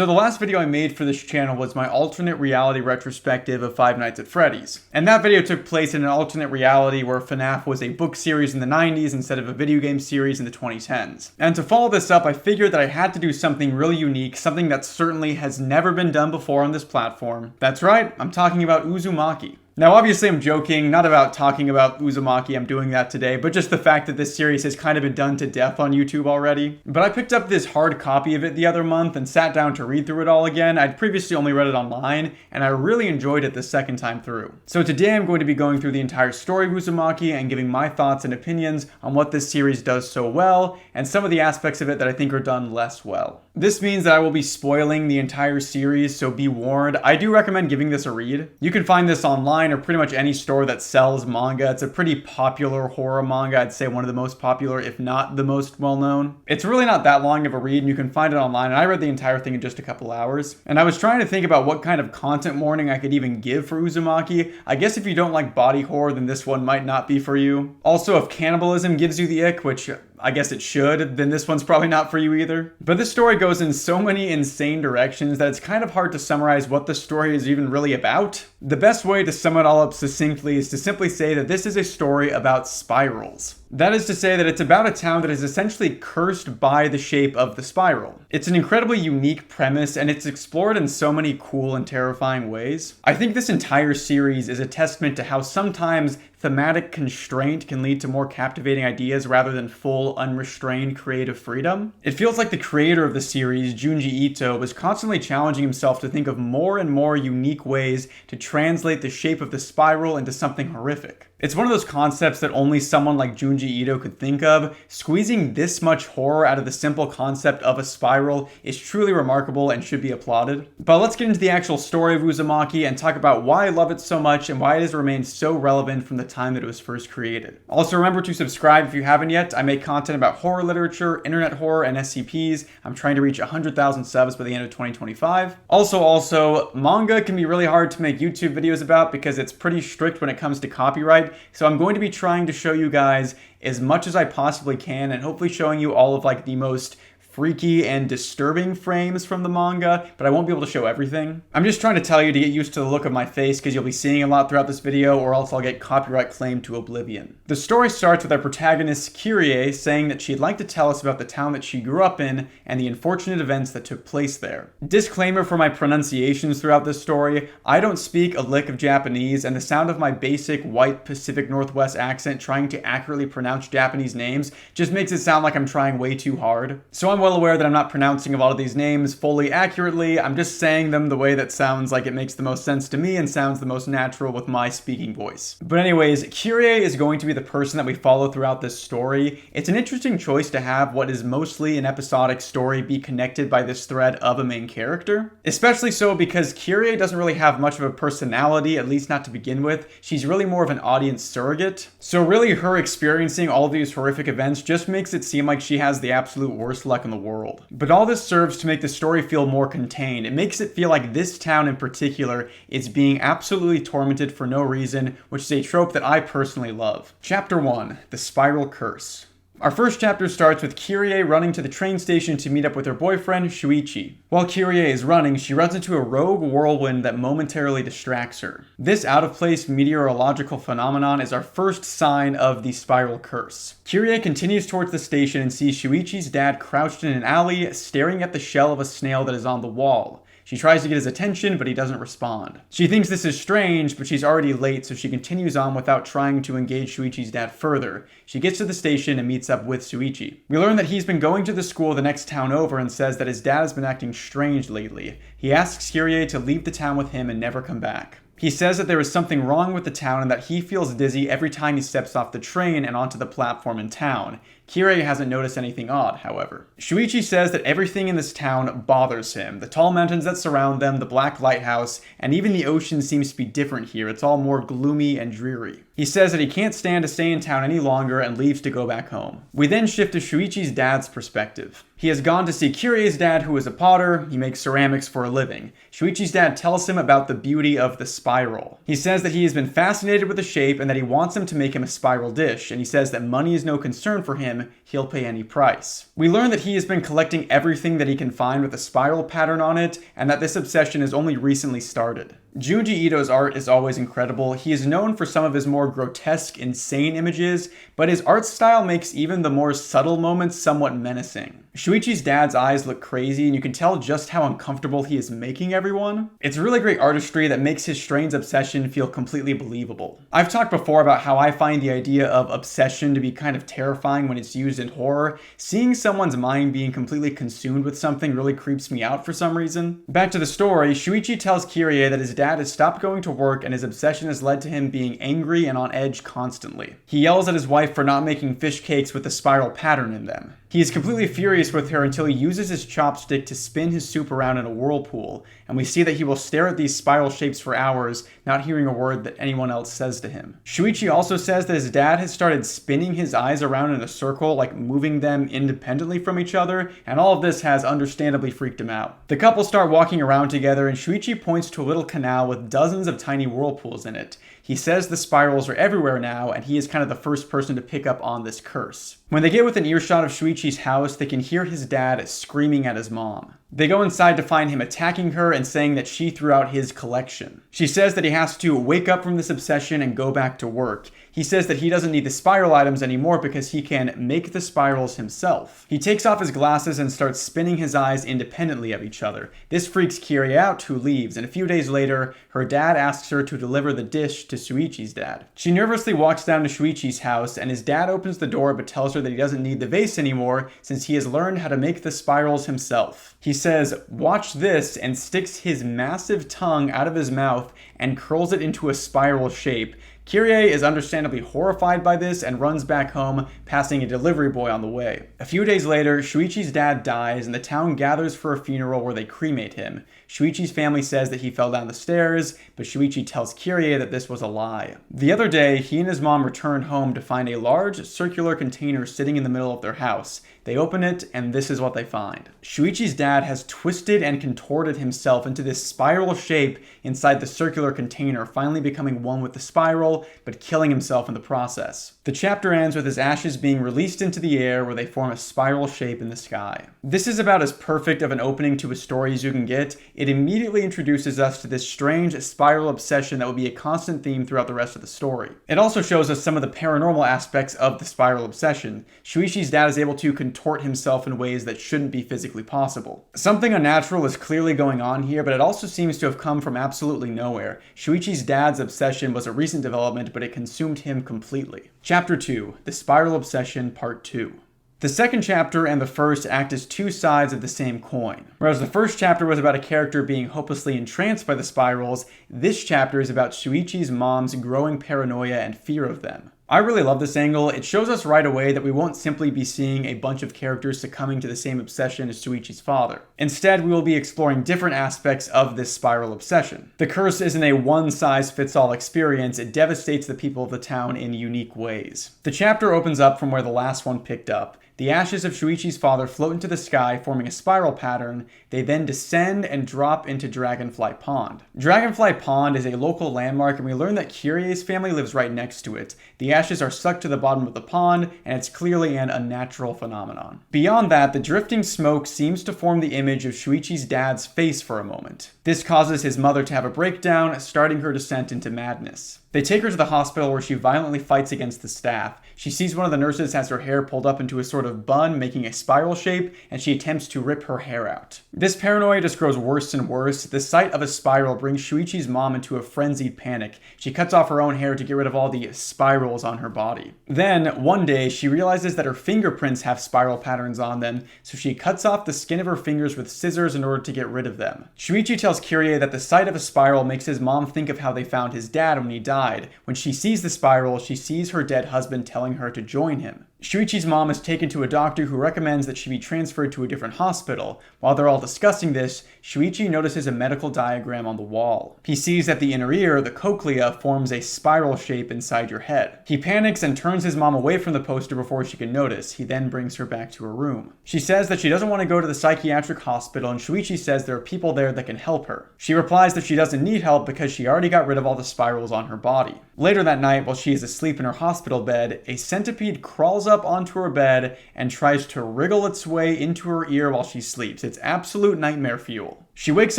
So the last video I made for this channel was my alternate reality retrospective of Five Nights at Freddy's. And that video took place in an alternate reality where FNAF was a book series in the 90s instead of a video game series in the 2010s. And to follow this up, I figured that I had to do something really unique, something that certainly has never been done before on this platform. That's right, I'm talking about UZUMAKI. Now obviously I'm joking, not about talking about UZUMAKI, I'm doing that today, but just the fact that this series has kind of been done to death on YouTube already. But I picked up this hard copy of it the other month and sat down to read through it all again. I'd previously only read it online, and I really enjoyed it the second time through. So today I'm going to be going through the entire story of UZUMAKI and giving my thoughts and opinions on what this series does so well, and some of the aspects of it that I think are done less well. This means that I will be spoiling the entire series, so be warned. I do recommend giving this a read. You can find this online or pretty much any store that sells manga. It's a pretty popular horror manga. I'd say one of the most popular, if not the most well-known. It's really not that long of a read, and you can find it online, and I read the entire thing in just a couple hours. And I was trying to think about what kind of content warning I could even give for UZUMAKI. I guess if you don't like body horror, then this one might not be for you. Also, if cannibalism gives you the ick, which I guess it should, then this one's probably not for you either. But this story goes in so many insane directions that it's kind of hard to summarize what the story is even really about. The best way to sum it all up succinctly is to simply say that this is a story about spirals. That is to say that it's about a town that is essentially cursed by the shape of the spiral. It's an incredibly unique premise, and it's explored in so many cool and terrifying ways. I think this entire series is a testament to how sometimes thematic constraint can lead to more captivating ideas rather than full, unrestrained creative freedom. It feels like the creator of the series, Junji Ito, was constantly challenging himself to think of more and more unique ways to translate the shape of the spiral into something horrific. It's one of those concepts that only someone like Junji Ito could think of. Squeezing this much horror out of the simple concept of a spiral is truly remarkable and should be applauded. But let's get into the actual story of UZUMAKI and talk about why I love it so much and why it has remained so relevant from the time that it was first created. Also remember to subscribe if you haven't yet. I make content about horror literature, internet horror, and SCPs. I'm trying to reach 100,000 subs by the end of 2025. Also, manga can be really hard to make YouTube videos about because it's pretty strict when it comes to copyright. So I'm going to be trying to show you guys as much as I possibly can and hopefully showing you all of like the most freaky and disturbing frames from the manga, but I won't be able to show everything. I'm just trying to tell you to get used to the look of my face because you'll be seeing a lot throughout this video, or else I'll get copyright claimed to oblivion. The story starts with our protagonist Kyrie saying that she'd like to tell us about the town that she grew up in and the unfortunate events that took place there. Disclaimer for my pronunciations throughout this story: I don't speak a lick of Japanese, and the sound of my basic white Pacific Northwest accent trying to accurately pronounce Japanese names just makes it sound like I'm trying way too hard. So I'm well aware that I'm not pronouncing a lot of these names fully accurately. I'm just saying them the way that sounds like it makes the most sense to me and sounds the most natural with my speaking voice. But anyways, Kyrie is going to be the person that we follow throughout this story. It's an interesting choice to have what is mostly an episodic story be connected by this thread of a main character. Especially so because Kyrie doesn't really have much of a personality, at least not to begin with. She's really more of an audience surrogate. So really her experiencing all of these horrific events just makes it seem like she has the absolute worst luck in the world. But all this serves to make the story feel more contained. It makes it feel like this town in particular is being absolutely tormented for no reason, which is a trope that I personally love. Chapter 1: The Spiral Curse. Our first chapter starts with Kyrie running to the train station to meet up with her boyfriend, Shuichi. While Kyrie is running, she runs into a rogue whirlwind that momentarily distracts her. This out-of-place meteorological phenomenon is our first sign of the spiral curse. Kyrie continues towards the station and sees Shuichi's dad crouched in an alley, staring at the shell of a snail that is on the wall. She tries to get his attention, but he doesn't respond. She thinks this is strange, but she's already late, so she continues on without trying to engage Shuichi's dad further. She gets to the station and meets up with Shuichi. We learn that he's been going to the school the next town over and says that his dad has been acting strange lately. He asks Kyrie to leave the town with him and never come back. He says that there is something wrong with the town and that he feels dizzy every time he steps off the train and onto the platform in town. Kyrie hasn't noticed anything odd, however. Shuichi says that everything in this town bothers him. The tall mountains that surround them, the Black Lighthouse, and even the ocean seems to be different here. It's all more gloomy and dreary. He says that he can't stand to stay in town any longer and leaves to go back home. We then shift to Shuichi's dad's perspective. He has gone to see Kirie's dad, who is a potter. He makes ceramics for a living. Shuichi's dad tells him about the beauty of the spiral. He says that he has been fascinated with the shape and that he wants him to make him a spiral dish, and he says that money is no concern for him, he'll pay any price. We learn that he has been collecting everything that he can find with a spiral pattern on it, and that this obsession has only recently started. Junji Ito's art is always incredible. He is known for some of his more grotesque, insane images, but his art style makes even the more subtle moments somewhat menacing. Shuichi's dad's eyes look crazy, and you can tell just how uncomfortable he is making everyone. It's really great artistry that makes his strange obsession feel completely believable. I've talked before about how I find the idea of obsession to be kind of terrifying when it's used in horror. Seeing someone's mind being completely consumed with something really creeps me out for some reason. Back to the story, Shuichi tells Kirie that his dad has stopped going to work and his obsession has led to him being angry and on edge constantly. He yells at his wife for not making fish cakes with a spiral pattern in them. He is completely furious with her until he uses his chopstick to spin his soup around in a whirlpool, and we see that he will stare at these spiral shapes for hours, not hearing a word that anyone else says to him. Shuichi also says that his dad has started spinning his eyes around in a circle, like moving them independently from each other, and all of this has understandably freaked him out. The couple start walking around together, and Shuichi points to a little canal with dozens of tiny whirlpools in it. He says the spirals are everywhere now, and he is kind of the first person to pick up on this curse. When they get within earshot of Shuichi's house, they can hear his dad screaming at his mom. They go inside to find him attacking her and saying that she threw out his collection. She says that he has to wake up from this obsession and go back to work. He says that he doesn't need the spiral items anymore because he can make the spirals himself. He takes off his glasses and starts spinning his eyes independently of each other. This freaks Kirie out, who leaves, and a few days later, her dad asks her to deliver the dish to Shuichi's dad. She nervously walks down to Shuichi's house, and his dad opens the door but tells her that he doesn't need the vase anymore since he has learned how to make the spirals himself. He says, "Watch this," and sticks his massive tongue out of his mouth and curls it into a spiral shape. Kirie is understandably horrified by this and runs back home, passing a delivery boy on the way. A few days later, Shuichi's dad dies and the town gathers for a funeral where they cremate him. Shuichi's family says that he fell down the stairs, but Shuichi tells Kirie that this was a lie. The other day, he and his mom return home to find a large circular container sitting in the middle of their house. They open it, and this is what they find. Shuichi's dad has twisted and contorted himself into this spiral shape inside the circular container, finally becoming one with the spiral, but killing himself in the process. The chapter ends with his ashes being released into the air where they form a spiral shape in the sky. This is about as perfect of an opening to a story as you can get. It immediately introduces us to this strange spiral obsession that will be a constant theme throughout the rest of the story. It also shows us some of the paranormal aspects of the spiral obsession. Shuichi's dad is able to contort himself in ways that shouldn't be physically possible. Something unnatural is clearly going on here, but it also seems to have come from absolutely nowhere. Shuichi's dad's obsession was a recent development, but it consumed him completely. Chapter 2, The Spiral Obsession, Part 2. The second chapter and the first act as two sides of the same coin. Whereas the first chapter was about a character being hopelessly entranced by the spirals, this chapter is about Shuichi's mom's growing paranoia and fear of them. I really love this angle. It shows us right away that we won't simply be seeing a bunch of characters succumbing to the same obsession as Shuichi's father. Instead, we will be exploring different aspects of this spiral obsession. The curse isn't a one-size-fits-all experience. It devastates the people of the town in unique ways. The chapter opens up from where the last one picked up. The ashes of Shuichi's father float into the sky, forming a spiral pattern. They then descend and drop into Dragonfly Pond. Dragonfly Pond is a local landmark, and we learn that Kirie's family lives right next to it. The ashes are sucked to the bottom of the pond, and it's clearly an unnatural phenomenon. Beyond that, the drifting smoke seems to form the image of Shuichi's dad's face for a moment. This causes his mother to have a breakdown, starting her descent into madness. They take her to the hospital where she violently fights against the staff. She sees one of the nurses has her hair pulled up into a sort of bun, making a spiral shape, and she attempts to rip her hair out. This paranoia just grows worse and worse. The sight of a spiral brings Shuichi's mom into a frenzied panic. She cuts off her own hair to get rid of all the spirals on her body. Then, one day, she realizes that her fingerprints have spiral patterns on them, so she cuts off the skin of her fingers with scissors in order to get rid of them. Shuichi tells Kirie that the sight of a spiral makes his mom think of how they found his dad when he died. When she sees the spiral, she sees her dead husband telling her to join him. Shuichi's mom is taken to a doctor who recommends that she be transferred to a different hospital. While they're all discussing this, Shuichi notices a medical diagram on the wall. He sees that the inner ear, the cochlea, forms a spiral shape inside your head. He panics and turns his mom away from the poster before she can notice. He then brings her back to her room. She says that she doesn't want to go to the psychiatric hospital, and Shuichi says there are people there that can help her. She replies that she doesn't need help because she already got rid of all the spirals on her body. Later that night, while she is asleep in her hospital bed, a centipede crawls up onto her bed and tries to wriggle its way into her ear while she sleeps. It's absolute nightmare fuel. She wakes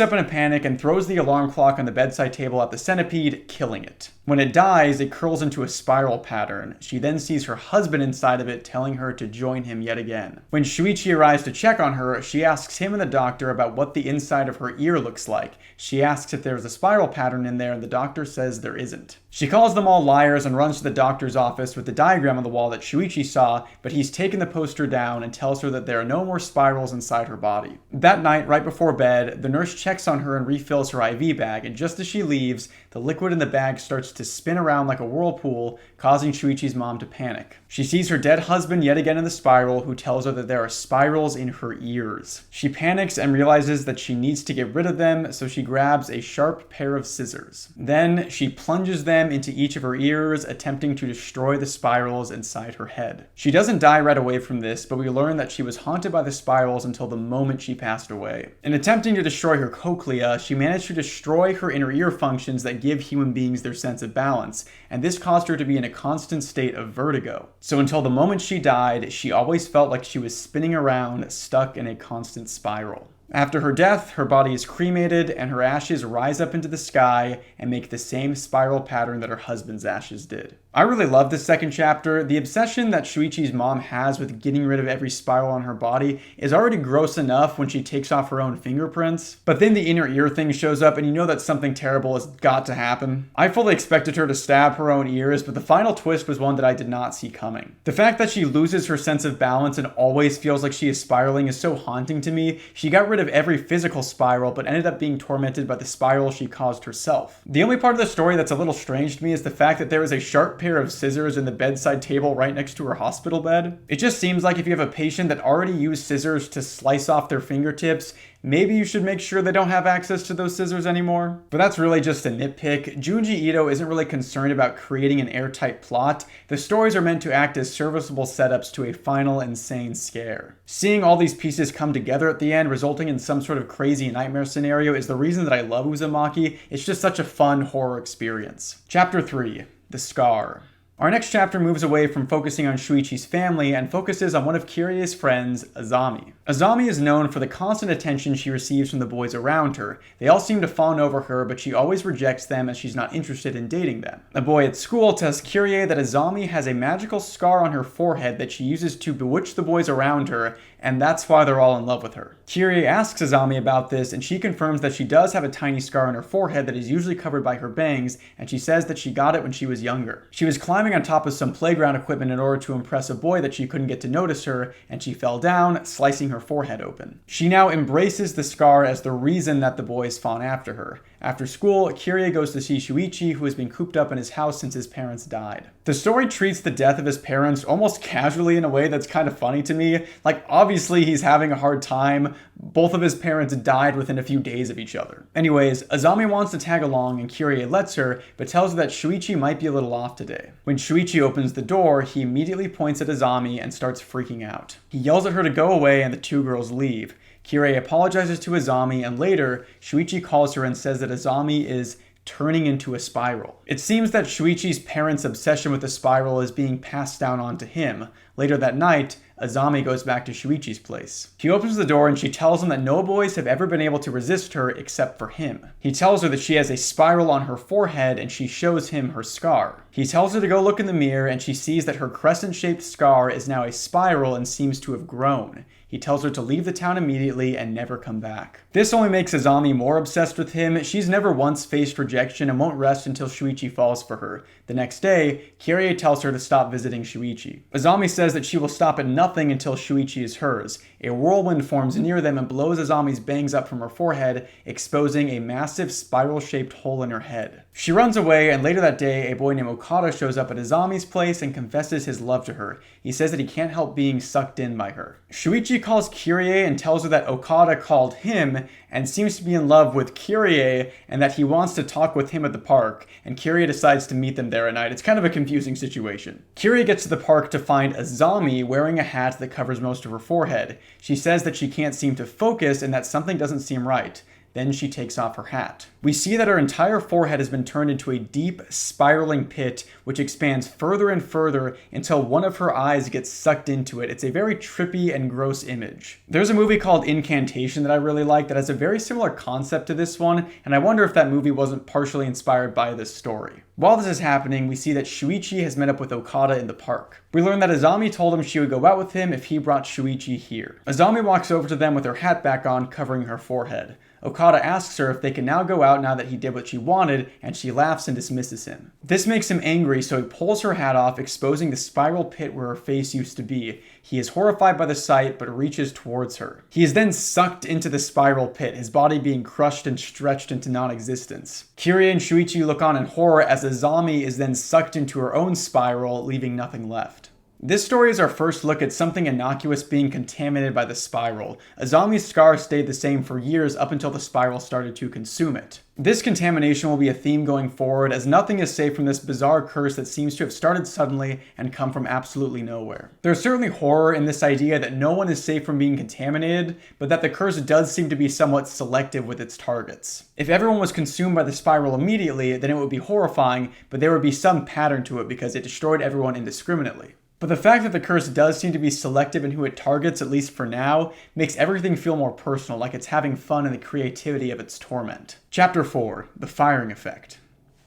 up in a panic and throws the alarm clock on the bedside table at the centipede, killing it. When it dies, it curls into a spiral pattern. She then sees her husband inside of it, telling her to join him yet again. When Shuichi arrives to check on her, she asks him and the doctor about what the inside of her ear looks like. She asks if there's a spiral pattern in there, and the doctor says there isn't. She calls them all liars and runs to the doctor's office with the diagram on the wall that Shuichi saw, but he's taken the poster down and tells her that there are no more spirals inside her body. That night, right before bed, the nurse checks on her and refills her IV bag, and just as she leaves, the liquid in the bag starts to spin around like a whirlpool, causing Shuichi's mom to panic. She sees her dead husband yet again in the spiral, who tells her that there are spirals in her ears. She panics and realizes that she needs to get rid of them, so she grabs a sharp pair of scissors. Then she plunges them into each of her ears, attempting to destroy the spirals inside her head. She doesn't die right away from this, but we learn that she was haunted by the spirals until the moment she passed away. In attempting to destroy her cochlea, she managed to destroy her inner ear functions that give human beings their sense of balance, and this caused her to be in a constant state of vertigo. So until the moment she died, she always felt like she was spinning around, stuck in a constant spiral. After her death, her body is cremated and her ashes rise up into the sky and make the same spiral pattern that her husband's ashes did. I really love this second chapter. The obsession that Shuichi's mom has with getting rid of every spiral on her body is already gross enough when she takes off her own fingerprints, but then the inner ear thing shows up and you know that something terrible has got to happen. I fully expected her to stab her own ears, but the final twist was one that I did not see coming. The fact that she loses her sense of balance and always feels like she is spiraling is so haunting to me. She got rid of every physical spiral, but ended up being tormented by the spiral she caused herself. The only part of the story that's a little strange to me is the fact that there is a sharp pair of scissors in the bedside table right next to her hospital bed. It just seems like if you have a patient that already used scissors to slice off their fingertips, maybe you should make sure they don't have access to those scissors anymore. But that's really just a nitpick. Junji Ito isn't really concerned about creating an airtight plot. The stories are meant to act as serviceable setups to a final insane scare. Seeing all these pieces come together at the end, resulting in some sort of crazy nightmare scenario, is the reason that I love UZUMAKI. It's just such a fun horror experience. Chapter 3. The Scar. Our next chapter moves away from focusing on Shuichi's family and focuses on one of Kirie's friends, Azami. Azami is known for the constant attention she receives from the boys around her. They all seem to fawn over her, but she always rejects them as she's not interested in dating them. A boy at school tells Kirie that Azami has a magical scar on her forehead that she uses to bewitch the boys around her, and that's why they're all in love with her. Kirie asks Azami about this, and she confirms that she does have a tiny scar on her forehead that is usually covered by her bangs, and she says that she got it when she was younger. She was climbing on top of some playground equipment in order to impress a boy that she couldn't get to notice her, and she fell down, slicing her forehead open. She now embraces the scar as the reason that the boys fawn after her. After school, Kirie goes to see Shuichi, who has been cooped up in his house since his parents died. The story treats the death of his parents almost casually in a way that's kind of funny to me. Like, obviously he's having a hard time. Both of his parents died within a few days of each other. Anyways, Azami wants to tag along and Kirie lets her, but tells her that Shuichi might be a little off today. When Shuichi opens the door, he immediately points at Azami and starts freaking out. He yells at her to go away and the two girls leave. Kirie apologizes to Azami, and later, Shuichi calls her and says that Azami is turning into a spiral. It seems that Shuichi's parents' obsession with the spiral is being passed down onto him. Later that night, Azami goes back to Shuichi's place. He opens the door and she tells him that no boys have ever been able to resist her except for him. He tells her that she has a spiral on her forehead and she shows him her scar. He tells her to go look in the mirror and she sees that her crescent-shaped scar is now a spiral and seems to have grown. He tells her to leave the town immediately and never come back. This only makes Azami more obsessed with him. She's never once faced rejection and won't rest until Shuichi falls for her. The next day, Kyrie tells her to stop visiting Shuichi. Azami says that she will stop at nothing until Shuichi is hers. A whirlwind forms near them and blows Azami's bangs up from her forehead, exposing a massive spiral-shaped hole in her head. She runs away, and later that day, a boy named Okada shows up at Azami's place and confesses his love to her. He says that he can't help being sucked in by her. Shuichi calls Kyrie and tells her that Okada called him and seems to be in love with Kyrie and that he wants to talk with him at the park, and Kyrie decides to meet them there at night. It's kind of a confusing situation. Kyrie gets to the park to find Azami wearing a hat that covers most of her forehead. She says that she can't seem to focus and that something doesn't seem right. Then she takes off her hat. We see that her entire forehead has been turned into a deep, spiraling pit, which expands further and further until one of her eyes gets sucked into it. It's a very trippy and gross image. There's a movie called Incantation that I really like that has a very similar concept to this one, and I wonder if that movie wasn't partially inspired by this story. While this is happening, we see that Shuichi has met up with Okada in the park. We learn that Azami told him she would go out with him if he brought Shuichi here. Azami walks over to them with her hat back on, covering her forehead. Okada asks her if they can now go out now that he did what she wanted, and she laughs and dismisses him. This makes him angry, so he pulls her hat off, exposing the spiral pit where her face used to be. He is horrified by the sight, but reaches towards her. He is then sucked into the spiral pit, his body being crushed and stretched into non-existence. Kyrie and Shuichi look on in horror as Azami is then sucked into her own spiral, leaving nothing left. This story is our first look at something innocuous being contaminated by the spiral. Azami's scar stayed the same for years up until the spiral started to consume it. This contamination will be a theme going forward, as nothing is safe from this bizarre curse that seems to have started suddenly and come from absolutely nowhere. There's certainly horror in this idea that no one is safe from being contaminated, but that the curse does seem to be somewhat selective with its targets. If everyone was consumed by the spiral immediately, then it would be horrifying, but there would be some pattern to it because it destroyed everyone indiscriminately. But the fact that the curse does seem to be selective in who it targets, at least for now, makes everything feel more personal, like it's having fun in the creativity of its torment. Chapter 4. The Firing Effect.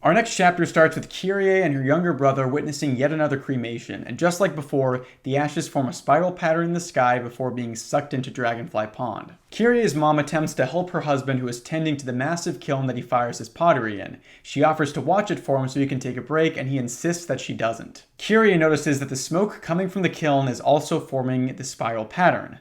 Our next chapter starts with Kyrie and her younger brother witnessing yet another cremation, and just like before, the ashes form a spiral pattern in the sky before being sucked into Dragonfly Pond. Kyrie's mom attempts to help her husband, who is tending to the massive kiln that he fires his pottery in. She offers to watch it for him so he can take a break, and he insists that she doesn't. Kyrie notices that the smoke coming from the kiln is also forming the spiral pattern.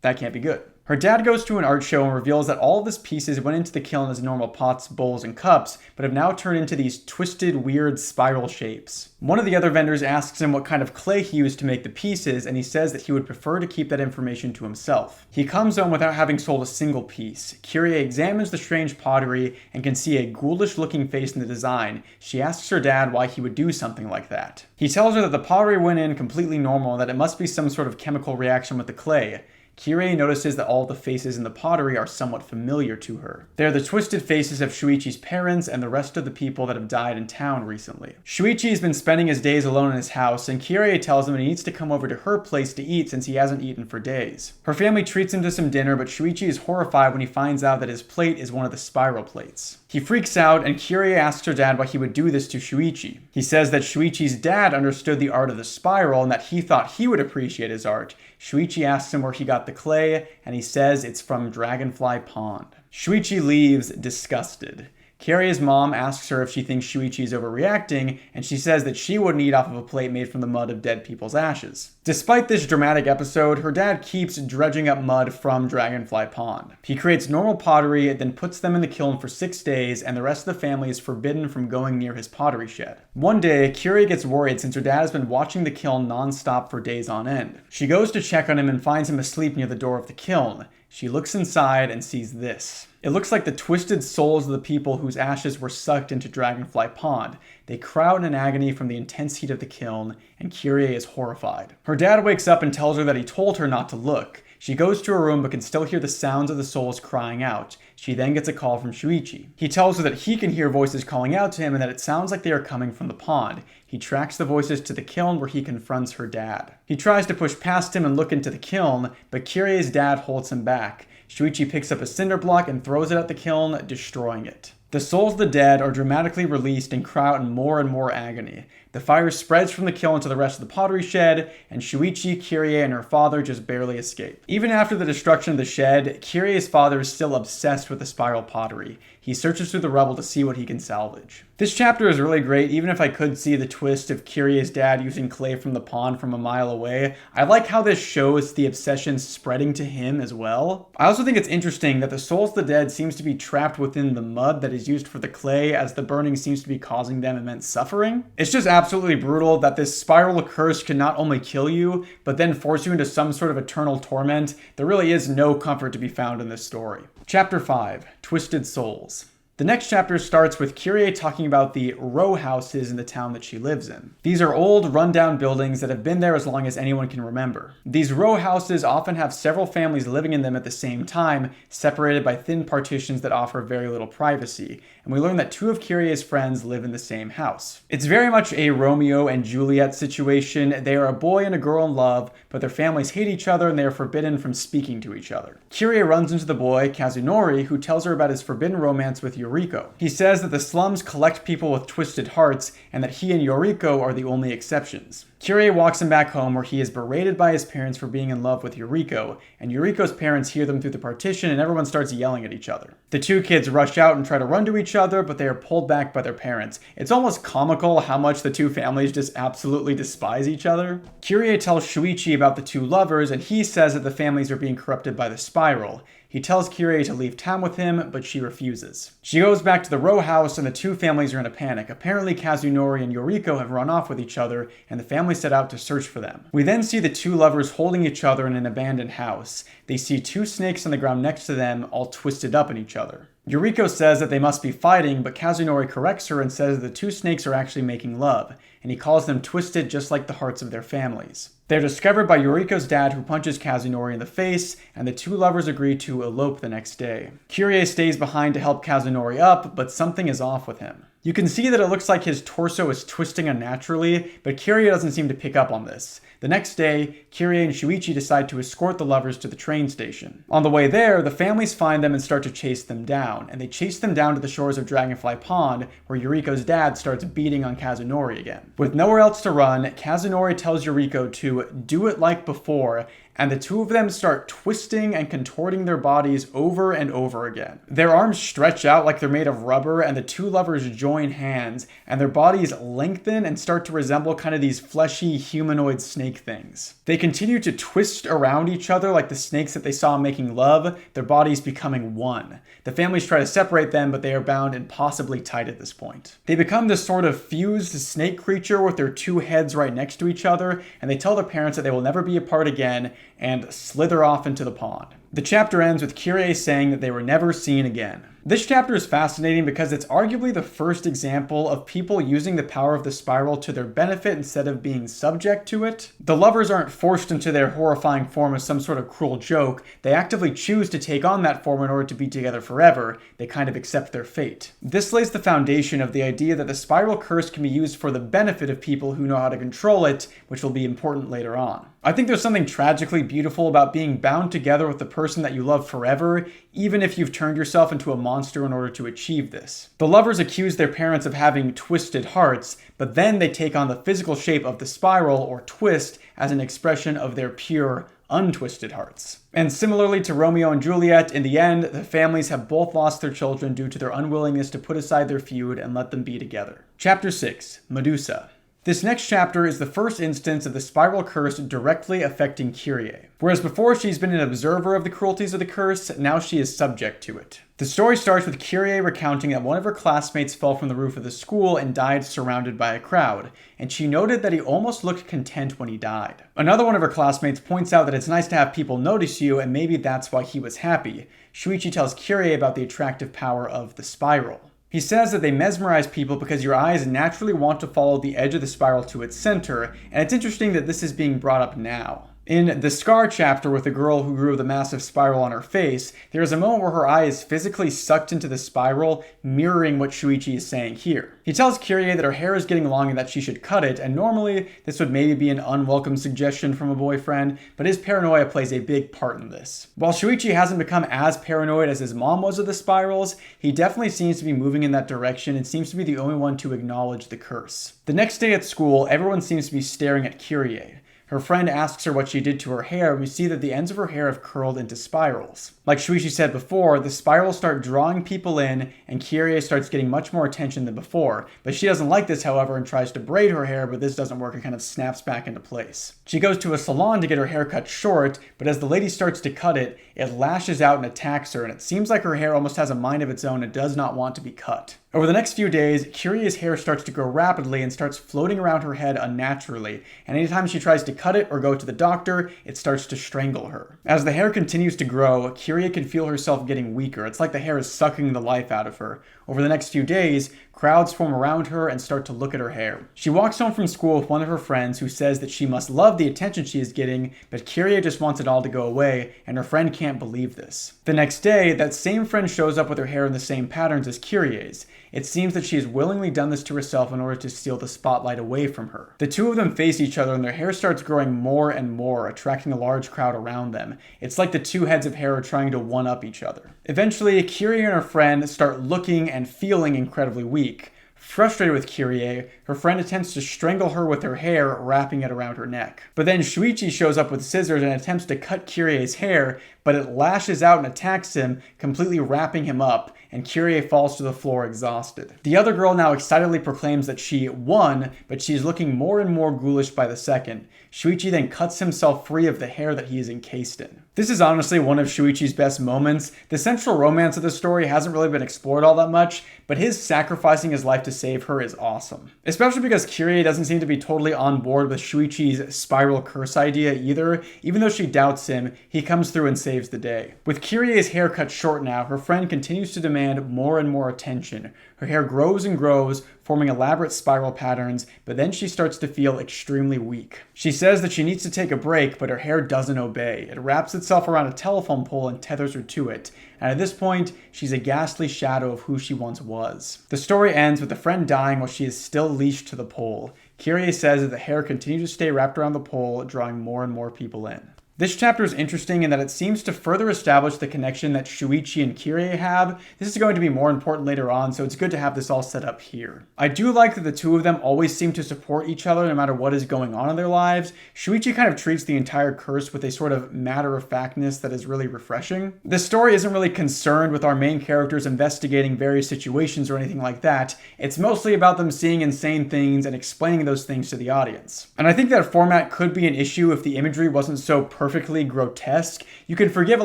That can't be good. Her dad goes to an art show and reveals that all of his pieces went into the kiln as normal pots, bowls, and cups, but have now turned into these twisted, weird spiral shapes. One of the other vendors asks him what kind of clay he used to make the pieces, and he says that he would prefer to keep that information to himself. He comes home without having sold a single piece. Kyrie examines the strange pottery and can see a ghoulish-looking face in the design. She asks her dad why he would do something like that. He tells her that the pottery went in completely normal and that it must be some sort of chemical reaction with the clay. Kyrie notices that all the faces in the pottery are somewhat familiar to her. They are the twisted faces of Shuichi's parents and the rest of the people that have died in town recently. Shuichi has been spending his days alone in his house, and Kyrie tells him he needs to come over to her place to eat since he hasn't eaten for days. Her family treats him to some dinner, but Shuichi is horrified when he finds out that his plate is one of the spiral plates. He freaks out, and Kyrie asks her dad why he would do this to Shuichi. He says that Shuichi's dad understood the art of the spiral and that he thought he would appreciate his art. Shuichi asks him where he got the clay, and he says it's from Dragonfly Pond. Shuichi leaves disgusted. Kyrie's mom asks her if she thinks Shuichi is overreacting, and she says that she wouldn't eat off of a plate made from the mud of dead people's ashes. Despite this dramatic episode, her dad keeps dredging up mud from Dragonfly Pond. He creates normal pottery, then puts them in the kiln for 6 days, and the rest of the family is forbidden from going near his pottery shed. One day, Kyrie gets worried since her dad has been watching the kiln non-stop for days on end. She goes to check on him and finds him asleep near the door of the kiln. She looks inside and sees this. It looks like the twisted souls of the people whose ashes were sucked into Dragonfly Pond. They cry out in agony from the intense heat of the kiln, and Kyrie is horrified. Her dad wakes up and tells her that he told her not to look. She goes to her room but can still hear the sounds of the souls crying out. She then gets a call from Shuichi. He tells her that he can hear voices calling out to him and that it sounds like they are coming from the pond. He tracks the voices to the kiln where he confronts her dad. He tries to push past him and look into the kiln, but Kyrie's dad holds him back. Shuichi picks up a cinder block and throws it at the kiln, destroying it. The souls of the dead are dramatically released and cry out in more and more agony. The fire spreads from the kiln into the rest of the pottery shed, and Shuichi, Kirie, and her father just barely escape. Even after the destruction of the shed, Kirie's father is still obsessed with the spiral pottery. He searches through the rubble to see what he can salvage. This chapter is really great, even if I could see the twist of Kirie's dad using clay from the pond from a mile away. I like how this shows the obsession spreading to him as well. I also think it's interesting that the souls of the dead seems to be trapped within the mud that is used for the clay, as the burning seems to be causing them immense suffering. It's just absolutely brutal that this spiral curse can not only kill you, but then force you into some sort of eternal torment. There really is no comfort to be found in this story. Chapter 5, Twisted Souls. The next chapter starts with Kirie talking about the row houses in the town that she lives in. These are old, rundown buildings that have been there as long as anyone can remember. These row houses often have several families living in them at the same time, separated by thin partitions that offer very little privacy. And we learn that 2 of Kirie's friends live in the same house. It's very much a Romeo and Juliet situation. They are a boy and a girl in love, but their families hate each other and they are forbidden from speaking to each other. Kirie runs into the boy, Kazunori, who tells her about his forbidden romance with Yoriko. He says that the slums collect people with twisted hearts and that he and Yoriko are the only exceptions. Kirie walks him back home, where he is berated by his parents for being in love with Yoriko, and Yoriko's parents hear them through the partition and everyone starts yelling at each other. The 2 kids rush out and try to run to each other, but they are pulled back by their parents. It's almost comical how much the 2 families just absolutely despise each other. Kirie tells Shuichi about the 2 lovers, and he says that the families are being corrupted by the spiral. He tells Kirie to leave town with him, but she refuses. She goes back to the row house, and the 2 families are in a panic. Apparently, Kazunori and Yoriko have run off with each other, and the family set out to search for them. We then see the 2 lovers holding each other in an abandoned house. They see 2 snakes on the ground next to them, all twisted up in each other. Yoriko says that they must be fighting, but Kazunori corrects her and says that the 2 snakes are actually making love, and he calls them twisted just like the hearts of their families. They're discovered by Yoriko's dad, who punches Kazunori in the face, and the 2 lovers agree to elope the next day. Kirie stays behind to help Kazunori up, but something is off with him. You can see that it looks like his torso is twisting unnaturally, but Kirie doesn't seem to pick up on this. The next day, Kirie and Shuichi decide to escort the lovers to the train station. On the way there, the families find them and start to chase them down, and they chase them down to the shores of Dragonfly Pond, where Yoriko's dad starts beating on Kazunori again. With nowhere else to run, Kazunori tells Yoriko to do it like before, and the 2 of them start twisting and contorting their bodies over and over again. Their arms stretch out like they're made of rubber, and the 2 lovers join hands, and their bodies lengthen and start to resemble kind of these fleshy humanoid snake things. They continue to twist around each other like the snakes that they saw making love, their bodies becoming one. The families try to separate them, but they are bound impossibly tight at this point. They become this sort of fused snake creature with their 2 heads right next to each other, and they tell their parents that they will never be apart again, and slither off into the pond. The chapter ends with Kirie saying that they were never seen again. This chapter is fascinating because it's arguably the first example of people using the power of the spiral to their benefit instead of being subject to it. The lovers aren't forced into their horrifying form as some sort of cruel joke. They actively choose to take on that form in order to be together forever. They kind of accept their fate. This lays the foundation of the idea that the spiral curse can be used for the benefit of people who know how to control it, which will be important later on. I think there's something tragically beautiful about being bound together with the person that you love forever, even if you've turned yourself into a monster in order to achieve this. The lovers accuse their parents of having twisted hearts, but then they take on the physical shape of the spiral or twist as an expression of their pure, untwisted hearts. And similarly to Romeo and Juliet, in the end, the families have both lost their children due to their unwillingness to put aside their feud and let them be together. Chapter 6, Medusa. This next chapter is the first instance of the spiral curse directly affecting Kirie. Whereas before she's been an observer of the cruelties of the curse, now she is subject to it. The story starts with Kirie recounting that one of her classmates fell from the roof of the school and died surrounded by a crowd, and she noted that he almost looked content when he died. Another one of her classmates points out that it's nice to have people notice you, and maybe that's why he was happy. Shuichi tells Kirie about the attractive power of the spiral. He says that they mesmerize people because your eyes naturally want to follow the edge of the spiral to its center, and it's interesting that this is being brought up now. In the Scar chapter with the girl who grew the massive spiral on her face, there is a moment where her eye is physically sucked into the spiral, mirroring what Shuichi is saying here. He tells Kyrie that her hair is getting long and that she should cut it, and normally this would maybe be an unwelcome suggestion from a boyfriend, but his paranoia plays a big part in this. While Shuichi hasn't become as paranoid as his mom was of the spirals, he definitely seems to be moving in that direction and seems to be the only one to acknowledge the curse. The next day at school, everyone seems to be staring at Kyrie. Her friend asks her what she did to her hair, and we see that the ends of her hair have curled into spirals. Like Shuichi said before, the spirals start drawing people in, and Kyrie starts getting much more attention than before. But she doesn't like this, however, and tries to braid her hair, but this doesn't work and kind of snaps back into place. She goes to a salon to get her hair cut short, but as the lady starts to cut it, it lashes out and attacks her, and it seems like her hair almost has a mind of its own and does not want to be cut. Over the next few days, Kyrie's hair starts to grow rapidly and starts floating around her head unnaturally, and anytime she tries to cut it or go to the doctor, it starts to strangle her. As the hair continues to grow, Kyrie can feel herself getting weaker. It's like the hair is sucking the life out of her. Over the next few days, crowds form around her and start to look at her hair. She walks home from school with one of her friends who says that she must love the attention she is getting, but Kyrie just wants it all to go away, and her friend can't believe this. The next day, that same friend shows up with her hair in the same patterns as Kyrie's. It seems that she has willingly done this to herself in order to steal the spotlight away from her. The two of them face each other and their hair starts growing more and more, attracting a large crowd around them. It's like the two heads of hair are trying to one-up each other. Eventually, Kyrie and her friend start looking and feeling incredibly weak. Frustrated with Kyrie, her friend attempts to strangle her with her hair, wrapping it around her neck. But then Shuichi shows up with scissors and attempts to cut Kyrie's hair, but it lashes out and attacks him, completely wrapping him up, and Kyrie falls to the floor exhausted. The other girl now excitedly proclaims that she won, but she's looking more and more ghoulish by the second. Shuichi then cuts himself free of the hair that he is encased in. This is honestly one of Shuichi's best moments. The central romance of the story hasn't really been explored all that much, but his sacrificing his life to save her is awesome. Especially because Kyrie doesn't seem to be totally on board with Shuichi's spiral curse idea either. Even though she doubts him, he comes through and saves the day. With Kyrie's hair cut short now, her friend continues to demand more and more attention. Her hair grows and grows, forming elaborate spiral patterns, but then she starts to feel extremely weak. She says that she needs to take a break, but her hair doesn't obey. It wraps itself around a telephone pole and tethers her to it. And at this point, she's a ghastly shadow of who she once was. The story ends with the friend dying while she is still leashed to the pole. Kyrie says that the hair continues to stay wrapped around the pole, drawing more and more people in. This chapter is interesting in that it seems to further establish the connection that Shuichi and Kyrie have. This is going to be more important later on, so it's good to have this all set up here. I do like that the two of them always seem to support each other no matter what is going on in their lives. Shuichi kind of treats the entire curse with a sort of matter-of-factness that is really refreshing. This story isn't really concerned with our main characters investigating various situations or anything like that. It's mostly about them seeing insane things and explaining those things to the audience. And I think that format could be an issue if the imagery wasn't so perfectly grotesque. You can forgive a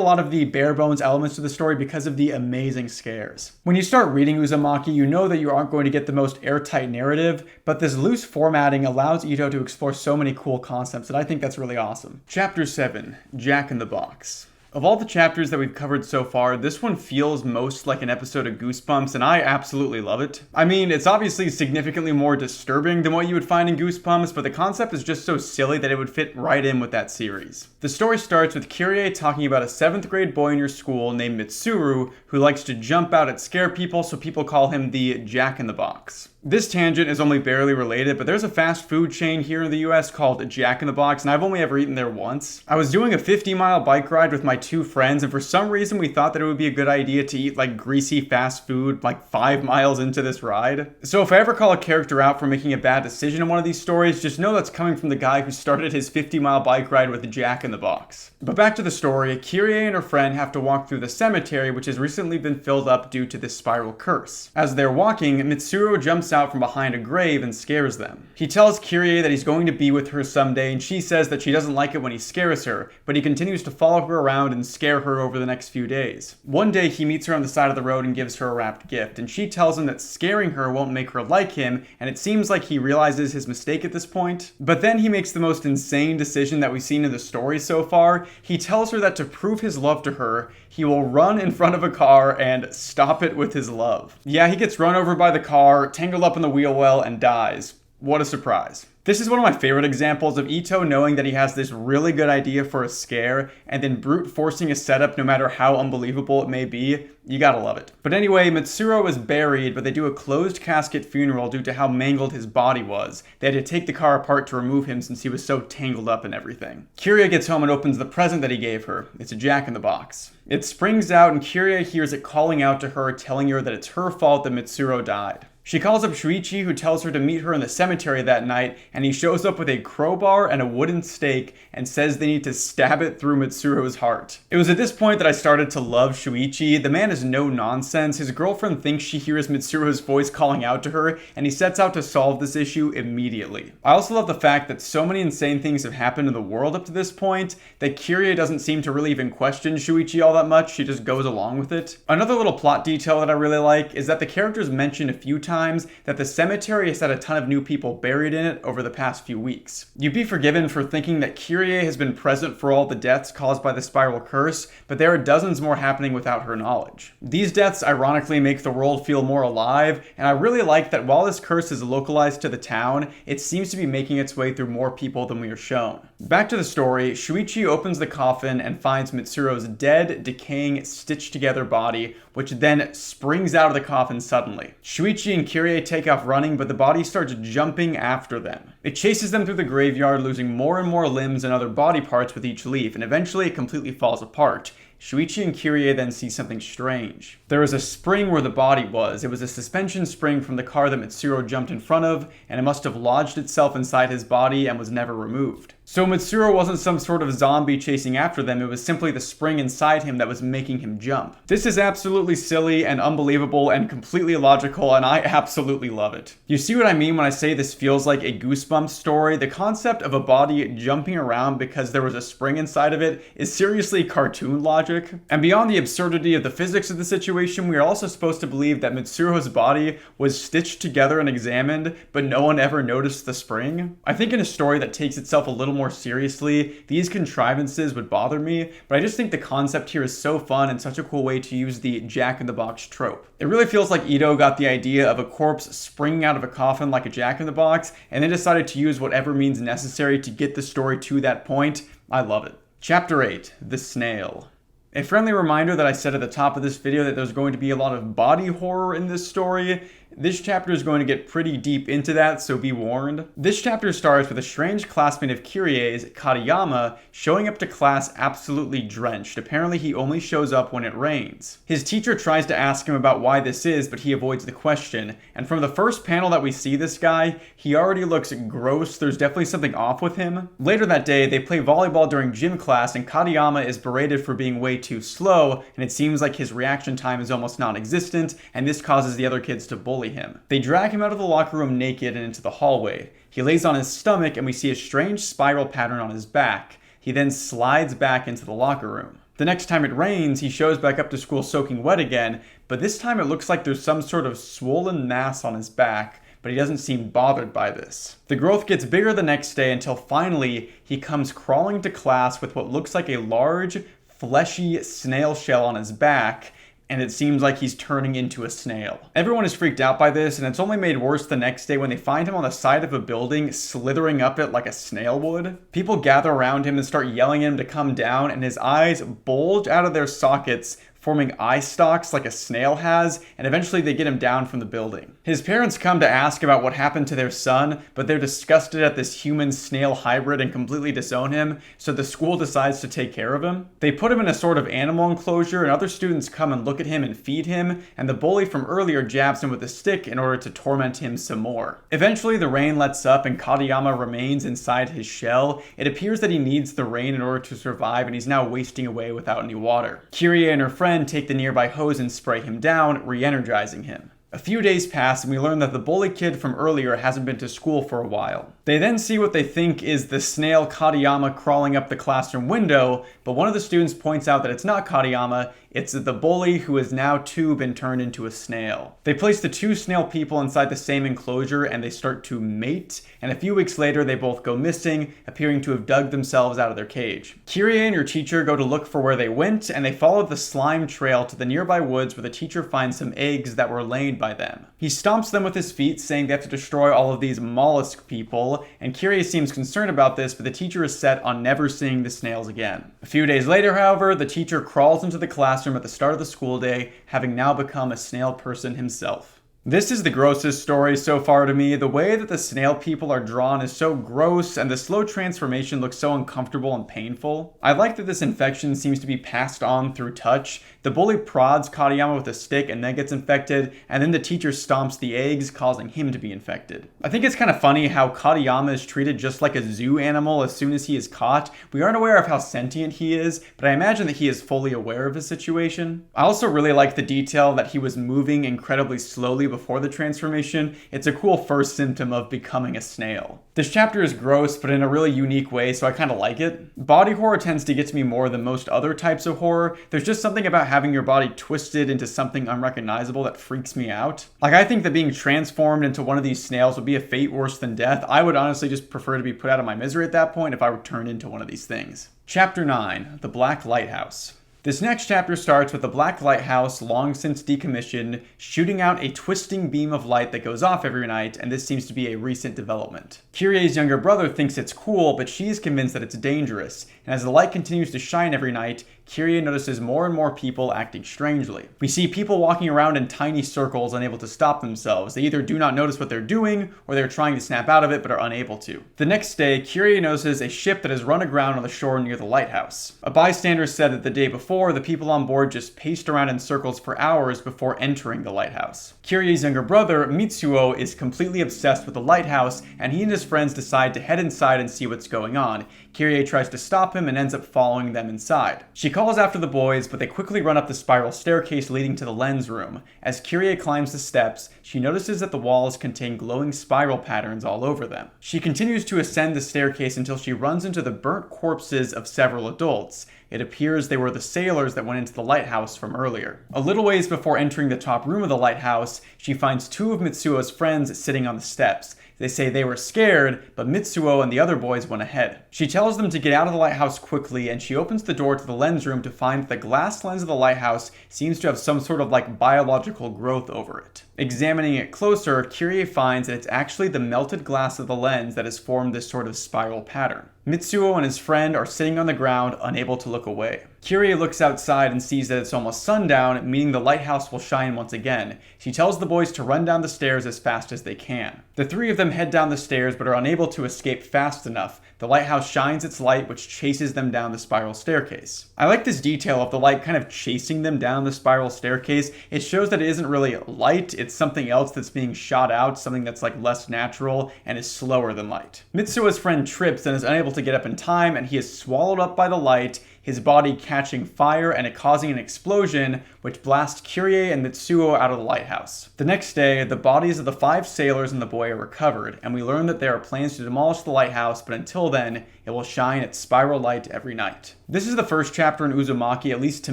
lot of the bare bones elements of the story because of the amazing scares. When you start reading UZUMAKI, you know that you aren't going to get the most airtight narrative, but this loose formatting allows Ito to explore so many cool concepts, and I think that's really awesome. Chapter 7, Jack in the Box. Of all the chapters that we've covered so far, this one feels most like an episode of Goosebumps, and I absolutely love it. I mean, it's obviously significantly more disturbing than what you would find in Goosebumps, but the concept is just so silly that it would fit right in with that series. The story starts with Kyrie talking about a 7th grade boy in your school named Mitsuru who likes to jump out and scare people, so people call him the Jack in the Box. This tangent is only barely related, but there's a fast food chain here in the US called Jack in the Box, and I've only ever eaten there once. I was doing a 50-mile bike ride with my 2 friends, and for some reason we thought that it would be a good idea to eat like greasy fast food like 5 miles into this ride. So if I ever call a character out for making a bad decision in one of these stories, just know that's coming from the guy who started his 50-mile bike ride with Jack in the Box. But back to the story, Kyrie and her friend have to walk through the cemetery, which has recently been filled up due to this spiral curse. As they're walking, Mitsuru jumps out from behind a grave and scares them. He tells Kyrie that he's going to be with her someday, and she says that she doesn't like it when he scares her, but he continues to follow her around and scare her over the next few days. One day he meets her on the side of the road and gives her a wrapped gift, and she tells him that scaring her won't make her like him, and it seems like he realizes his mistake at this point. But then he makes the most insane decision that we've seen in the story so far. He tells her that to prove his love to her, he will run in front of a car and stop it with his love. Yeah, he gets run over by the car, tangled up in the wheel well, and dies. What a surprise. This is one of my favorite examples of Ito knowing that he has this really good idea for a scare and then brute forcing a setup no matter how unbelievable it may be. You gotta love it. But anyway, Mitsuru is buried, but they do a closed casket funeral due to how mangled his body was. They had to take the car apart to remove him since he was so tangled up in everything. Kiria gets home and opens the present that he gave her. It's a jack-in-the-box. It springs out and Kiria hears it calling out to her, telling her that it's her fault that Mitsuru died. She calls up Shuichi, who tells her to meet her in the cemetery that night, and he shows up with a crowbar and a wooden stake and says they need to stab it through Mitsuru's heart. It was at this point that I started to love Shuichi. The man is no nonsense. His girlfriend thinks she hears Mitsuru's voice calling out to her, and he sets out to solve this issue immediately. I also love the fact that so many insane things have happened in the world up to this point that Kiria doesn't seem to really even question Shuichi all that much. She just goes along with it. Another little plot detail that I really like is that the characters mention a few times that the cemetery has had a ton of new people buried in it over the past few weeks. You'd be forgiven for thinking that Kiria has been present for all the deaths caused by the spiral curse, but there are dozens more happening without her knowledge. These deaths ironically make the world feel more alive, and I really like that while this curse is localized to the town, it seems to be making its way through more people than we are shown. Back to the story, Shuichi opens the coffin and finds Mitsuru's dead, decaying, stitched together body, which then springs out of the coffin suddenly. Shuichi and Kiria take off running, but the body starts jumping after them. It chases them through the graveyard, losing more and more limbs and other body parts with each leaf, and eventually it completely falls apart. Shuichi and Kiria then see something strange. There was a spring where the body was. It was a suspension spring from the car that Mitsuru jumped in front of, and it must have lodged itself inside his body and was never removed. So Mitsuru wasn't some sort of zombie chasing after them, it was simply the spring inside him that was making him jump. This is absolutely silly and unbelievable and completely illogical, and I absolutely love it. You see what I mean when I say this feels like a Goosebumps story? The concept of a body jumping around because there was a spring inside of it is seriously cartoon logic. And beyond the absurdity of the physics of the situation, we are also supposed to believe that Mitsuru's body was stitched together and examined, but no one ever noticed the spring. I think in a story that takes itself a little more seriously, these contrivances would bother me, but I just think the concept here is so fun and such a cool way to use the jack-in-the-box trope. It really feels like Ito got the idea of a corpse springing out of a coffin like a jack-in-the-box, and then decided to use whatever means necessary to get the story to that point. I love it. Chapter 8, The Snail. A friendly reminder that I said at the top of this video that there's going to be a lot of body horror in this story. This chapter is going to get pretty deep into that, so be warned. This chapter starts with a strange classmate of Kirie's, Katayama, showing up to class absolutely drenched. Apparently he only shows up when it rains. His teacher tries to ask him about why this is, but he avoids the question. And from the first panel that we see this guy, he already looks gross. There's definitely something off with him. Later that day, they play volleyball during gym class, and Katayama is berated for being way too slow, and it seems like his reaction time is almost non-existent, and this causes the other kids to bully him. They drag him out of the locker room naked and into the hallway. He lays on his stomach and we see a strange spiral pattern on his back. He then slides back into the locker room. The next time it rains, he shows back up to school soaking wet again, but this time it looks like there's some sort of swollen mass on his back, but he doesn't seem bothered by this. The growth gets bigger the next day until finally he comes crawling to class with what looks like a large, fleshy snail shell on his back, and it seems like he's turning into a snail. Everyone is freaked out by this, and it's only made worse the next day when they find him on the side of a building, slithering up it like a snail would. People gather around him and start yelling at him to come down, and his eyes bulge out of their sockets, forming eye stalks like a snail has, and eventually they get him down from the building. His parents come to ask about what happened to their son, but they're disgusted at this human-snail hybrid and completely disown him, so the school decides to take care of him. They put him in a sort of animal enclosure, and other students come and look at him and feed him, and the bully from earlier jabs him with a stick in order to torment him some more. Eventually the rain lets up and Katayama remains inside his shell. It appears that he needs the rain in order to survive, and he's now wasting away without any water. Kiria and her friend take the nearby hose and spray him down, re-energizing him. A few days pass and we learn that the bully kid from earlier hasn't been to school for a while. They then see what they think is the snail Katayama crawling up the classroom window, but one of the students points out that it's not Katayama, It's the bully who has now too been turned into a snail. They place the two snail people inside the same enclosure and they start to mate, and a few weeks later they both go missing, appearing to have dug themselves out of their cage. Kirie and her teacher go to look for where they went, and they follow the slime trail to the nearby woods where the teacher finds some eggs that were laid by them. He stomps them with his feet, saying they have to destroy all of these mollusk people, and Kirie seems concerned about this, but the teacher is set on never seeing the snails again. A few days later, however, the teacher crawls into the classroom at the start of the school day, having now become a snail person himself. This is the grossest story so far to me. The way that the snail people are drawn is so gross, and the slow transformation looks so uncomfortable and painful. I like that this infection seems to be passed on through touch. The bully prods Katayama with a stick and then gets infected, and then the teacher stomps the eggs, causing him to be infected. I think it's kind of funny how Katayama is treated just like a zoo animal as soon as he is caught. We aren't aware of how sentient he is, but I imagine that he is fully aware of his situation. I also really like the detail that he was moving incredibly slowly before the transformation. It's a cool first symptom of becoming a snail. This chapter is gross, but in a really unique way, so I kind of like it. Body horror tends to get to me more than most other types of horror. There's just something about having your body twisted into something unrecognizable that freaks me out. Like, I think that being transformed into one of these snails would be a fate worse than death. I would honestly just prefer to be put out of my misery at that point if I were turned into one of these things. Chapter 9, The Black Lighthouse. This next chapter starts with the Black Lighthouse, long since decommissioned, shooting out a twisting beam of light that goes off every night, and this seems to be a recent development. Kirie's younger brother thinks it's cool, but she is convinced that it's dangerous, and as the light continues to shine every night, Kirie notices more and more people acting strangely. We see people walking around in tiny circles, unable to stop themselves. They either do not notice what they're doing, or they're trying to snap out of it but are unable to. The next day, Kirie notices a ship that has run aground on the shore near the lighthouse. A bystander said that the day before, the people on board just paced around in circles for hours before entering the lighthouse. Kirie's younger brother, Mitsuo, is completely obsessed with the lighthouse, and he and his friends decide to head inside and see what's going on. Kirie tries to stop him and ends up following them inside. She calls after the boys, but they quickly run up the spiral staircase leading to the lens room. As Kirie climbs the steps, she notices that the walls contain glowing spiral patterns all over them. She continues to ascend the staircase until she runs into the burnt corpses of several adults. It appears they were the sailors that went into the lighthouse from earlier. A little ways before entering the top room of the lighthouse, she finds two of Mitsuo's friends sitting on the steps. They say they were scared, but Mitsuo and the other boys went ahead. She tells them to get out of the lighthouse quickly, and she opens the door to the lens room to find that the glass lens of the lighthouse seems to have some sort of biological growth over it. Examining it closer, Kirie finds that it's actually the melted glass of the lens that has formed this sort of spiral pattern. Mitsuo and his friend are sitting on the ground, unable to look away. Kirie looks outside and sees that it's almost sundown, meaning the lighthouse will shine once again. She tells the boys to run down the stairs as fast as they can. The three of them head down the stairs but are unable to escape fast enough. The lighthouse shines its light, which chases them down the spiral staircase. I like this detail of the light kind of chasing them down the spiral staircase. It shows that it isn't really light, it's something else that's being shot out, something that's less natural and is slower than light. Mitsuo's friend trips and is unable to get up in time, and he is swallowed up by the light, his body catching fire and it causing an explosion, which blasts Kirie and Mitsuo out of the lighthouse. The next day, the bodies of the 5 sailors and the boy are recovered, and we learn that there are plans to demolish the lighthouse, but until then, it will shine its spiral light every night. This is the first chapter in Uzumaki, at least to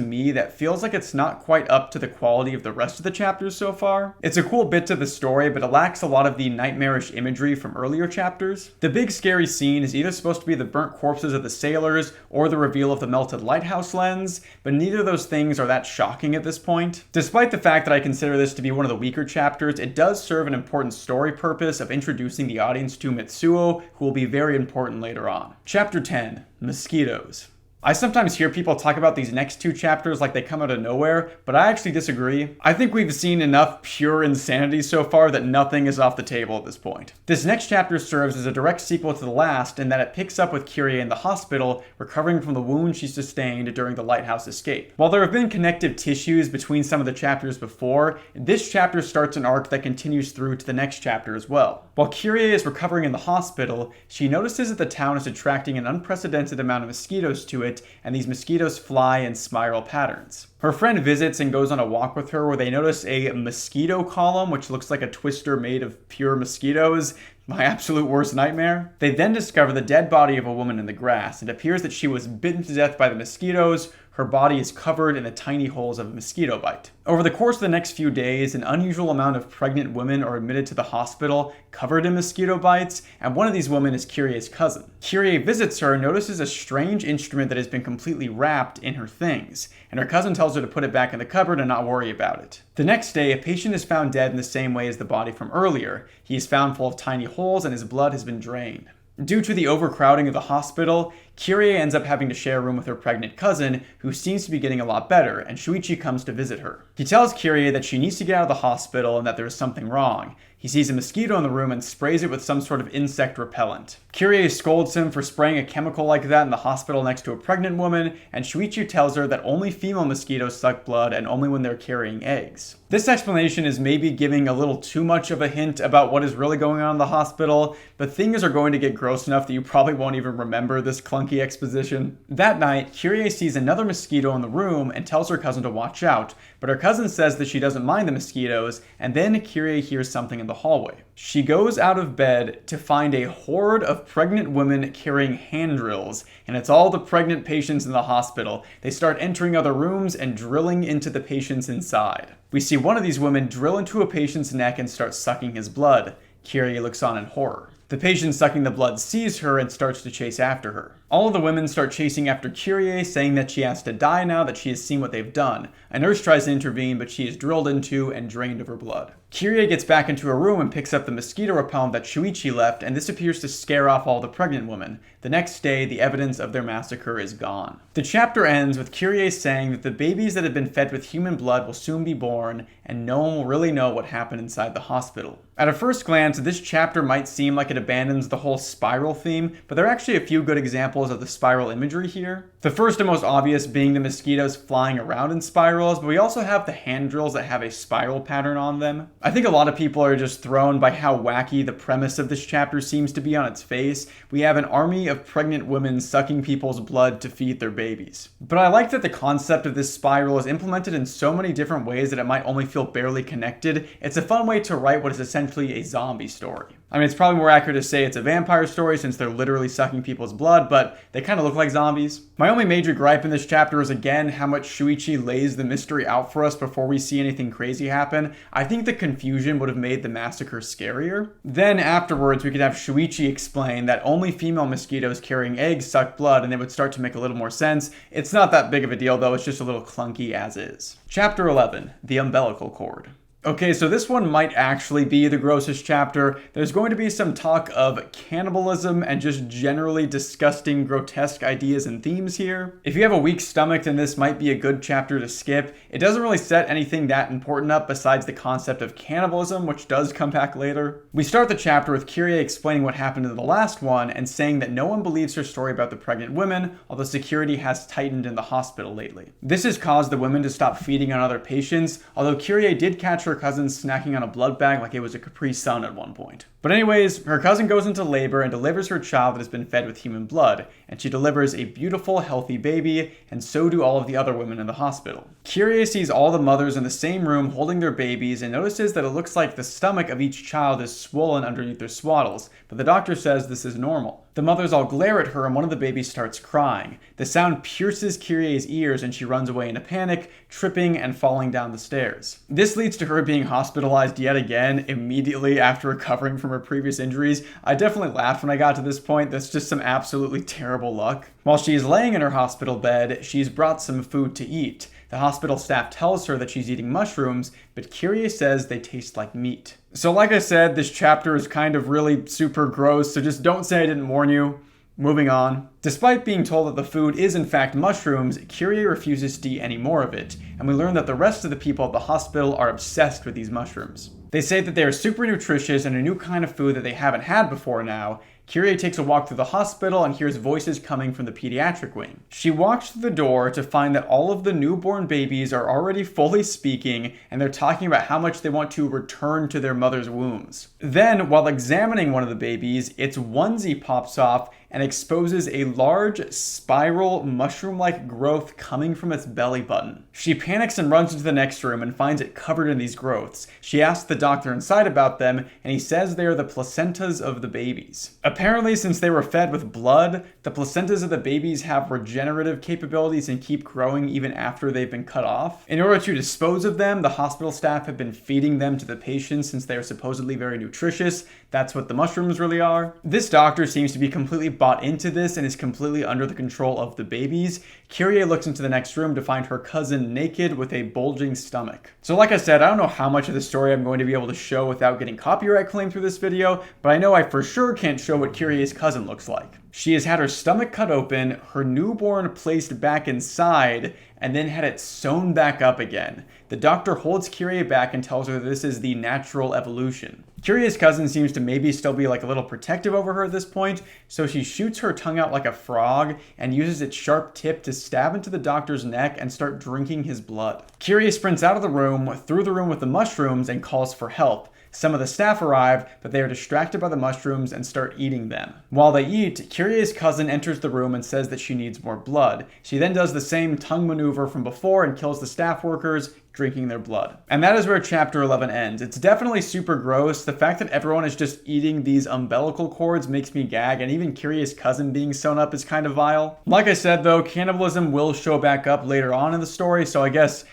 me, that feels like it's not quite up to the quality of the rest of the chapters so far. It's a cool bit to the story, but it lacks a lot of the nightmarish imagery from earlier chapters. The big scary scene is either supposed to be the burnt corpses of the sailors or the reveal of the melted lighthouse lens, but neither of those things are that shocking at this point. Despite the fact that I consider this to be one of the weaker chapters, it does serve an important story purpose of introducing the audience to Mitsuo, who will be very important later on. Chapter 10, Mosquitoes. I sometimes hear people talk about these next 2 chapters like they come out of nowhere, but I actually disagree. I think we've seen enough pure insanity so far that nothing is off the table at this point. This next chapter serves as a direct sequel to the last in that it picks up with Kirie in the hospital, recovering from the wound she sustained during the lighthouse escape. While there have been connective tissues between some of the chapters before, this chapter starts an arc that continues through to the next chapter as well. While Kirie is recovering in the hospital, she notices that the town is attracting an unprecedented amount of mosquitoes to it, and these mosquitoes fly in spiral patterns. Her friend visits and goes on a walk with her where they notice a mosquito column, which looks like a twister made of pure mosquitoes. My absolute worst nightmare. They then discover the dead body of a woman in the grass. It appears that she was bitten to death by the mosquitoes. Her body is covered in the tiny holes of a mosquito bite. Over the course of the next few days, an unusual amount of pregnant women are admitted to the hospital covered in mosquito bites, and one of these women is Kyrie's cousin. Kyrie visits her and notices a strange instrument that has been completely wrapped in her things, and her cousin tells her to put it back in the cupboard and not worry about it. The next day, a patient is found dead in the same way as the body from earlier. He is found full of tiny holes and his blood has been drained. Due to the overcrowding of the hospital, Kyrie ends up having to share a room with her pregnant cousin, who seems to be getting a lot better, and Shuichi comes to visit her. He tells Kyrie that she needs to get out of the hospital and that there is something wrong. He sees a mosquito in the room and sprays it with some sort of insect repellent. Kyrie scolds him for spraying a chemical like that in the hospital next to a pregnant woman, and Shuichi tells her that only female mosquitoes suck blood and only when they're carrying eggs. This explanation is maybe giving a little too much of a hint about what is really going on in the hospital, but things are going to get gross enough that you probably won't even remember this clunky exposition. That night, Kyrie sees another mosquito in the room and tells her cousin to watch out, but her cousin says that she doesn't mind the mosquitoes, and then Kyrie hears something in the hallway. She goes out of bed to find a horde of pregnant women carrying hand drills, and it's all the pregnant patients in the hospital. They start entering other rooms and drilling into the patients inside. We see one of these women drill into a patient's neck and start sucking his blood. Kyrie looks on in horror. The patient sucking the blood sees her and starts to chase after her. All of the women start chasing after Kyrie, saying that she has to die now that she has seen what they've done. A nurse tries to intervene, but she is drilled into and drained of her blood. Kyrie gets back into her room and picks up the mosquito repellent that Shuichi left, and this appears to scare off all the pregnant women. The next day, the evidence of their massacre is gone. The chapter ends with Kyrie saying that the babies that have been fed with human blood will soon be born, and no one will really know what happened inside the hospital. At a first glance, this chapter might seem like it abandons the whole spiral theme, but there are actually a few good examples of the spiral imagery here. The first and most obvious being the mosquitoes flying around in spirals, but we also have the hand drills that have a spiral pattern on them. I think a lot of people are just thrown by how wacky the premise of this chapter seems to be on its face. We have an army of pregnant women sucking people's blood to feed their babies. But I like that the concept of this spiral is implemented in so many different ways that it might only feel barely connected. It's a fun way to write what is essentially a zombie story. I mean, it's probably more accurate to say it's a vampire story since they're literally sucking people's blood, but they kind of look like zombies. My only major gripe in this chapter is, again, how much Shuichi lays the mystery out for us before we see anything crazy happen. I think the confusion would have made the massacre scarier. Then afterwards, we could have Shuichi explain that only female mosquitoes carrying eggs suck blood, and it would start to make a little more sense. It's not that big of a deal, though. It's just a little clunky as is. Chapter 11, The Umbilical Cord. Okay, so this one might actually be the grossest chapter. There's going to be some talk of cannibalism and just generally disgusting, grotesque ideas and themes here. If you have a weak stomach, then this might be a good chapter to skip. It doesn't really set anything that important up besides the concept of cannibalism, which does come back later. We start the chapter with Kyrie explaining what happened in the last one and saying that no one believes her story about the pregnant women, although security has tightened in the hospital lately. This has caused the women to stop feeding on other patients, although Kyrie did catch her cousin snacking on a blood bag like it was a Capri Sun at one point. But anyways, her cousin goes into labor and delivers her child that has been fed with human blood, and she delivers a beautiful, healthy baby, and so do all of the other women in the hospital. Kyrie sees all the mothers in the same room holding their babies and notices that it looks like the stomach of each child is swollen underneath their swaddles, but the doctor says this is normal. The mothers all glare at her and one of the babies starts crying. The sound pierces Kyrie's ears and she runs away in a panic, tripping and falling down the stairs. This leads to her being hospitalized yet again immediately after recovering from her previous injuries. I definitely laughed when I got to this point. That's just some absolutely terrible luck. While she is laying in her hospital bed, she's brought some food to eat. The hospital staff tells her that she's eating mushrooms, but Kyrie says they taste like meat. So like I said, this chapter is kind of really super gross, so just don't say I didn't warn you. Moving on. Despite being told that the food is in fact mushrooms, Kyrie refuses to eat any more of it, and we learn that the rest of the people at the hospital are obsessed with these mushrooms. They say that they are super nutritious and a new kind of food that they haven't had before now. Kyrie takes a walk through the hospital and hears voices coming from the pediatric wing. She walks through the door to find that all of the newborn babies are already fully speaking, and they're talking about how much they want to return to their mother's wombs. Then, while examining one of the babies, its onesie pops off, and exposes a large, spiral, mushroom-like growth coming from its belly button. She panics and runs into the next room and finds it covered in these growths. She asks the doctor inside about them, and he says they are the placentas of the babies. Apparently, since they were fed with blood, the placentas of the babies have regenerative capabilities and keep growing even after they've been cut off. In order to dispose of them, the hospital staff have been feeding them to the patients since they are supposedly very nutritious. That's what the mushrooms really are. This doctor seems to be completely bought into this and is completely under the control of the babies. Kyrie looks into the next room to find her cousin naked with a bulging stomach. So like I said, I don't know how much of the story I'm going to be able to show without getting copyright claim through this video, but I know I for sure can't show what Kyrie's cousin looks like. She has had her stomach cut open, her newborn placed back inside, and then had it sewn back up again. The doctor holds Kyrie back and tells her that this is the natural evolution. Kyrie's cousin seems to maybe still be like a little protective over her at this point, so she shoots her tongue out like a frog and uses its sharp tip to stab into the doctor's neck and start drinking his blood. Kyrie sprints out of the room, through the room with the mushrooms, and calls for help. Some of the staff arrive, but they are distracted by the mushrooms and start eating them. While they eat, Kyrie's cousin enters the room and says that she needs more blood. She then does the same tongue maneuver from before and kills the staff workers, drinking their blood. And that is where chapter 11 ends. It's definitely super gross. The fact that everyone is just eating these umbilical cords makes me gag, and even Kyrie's cousin being sewn up is kind of vile. Like I said though, cannibalism will show back up later on in the story, so I guess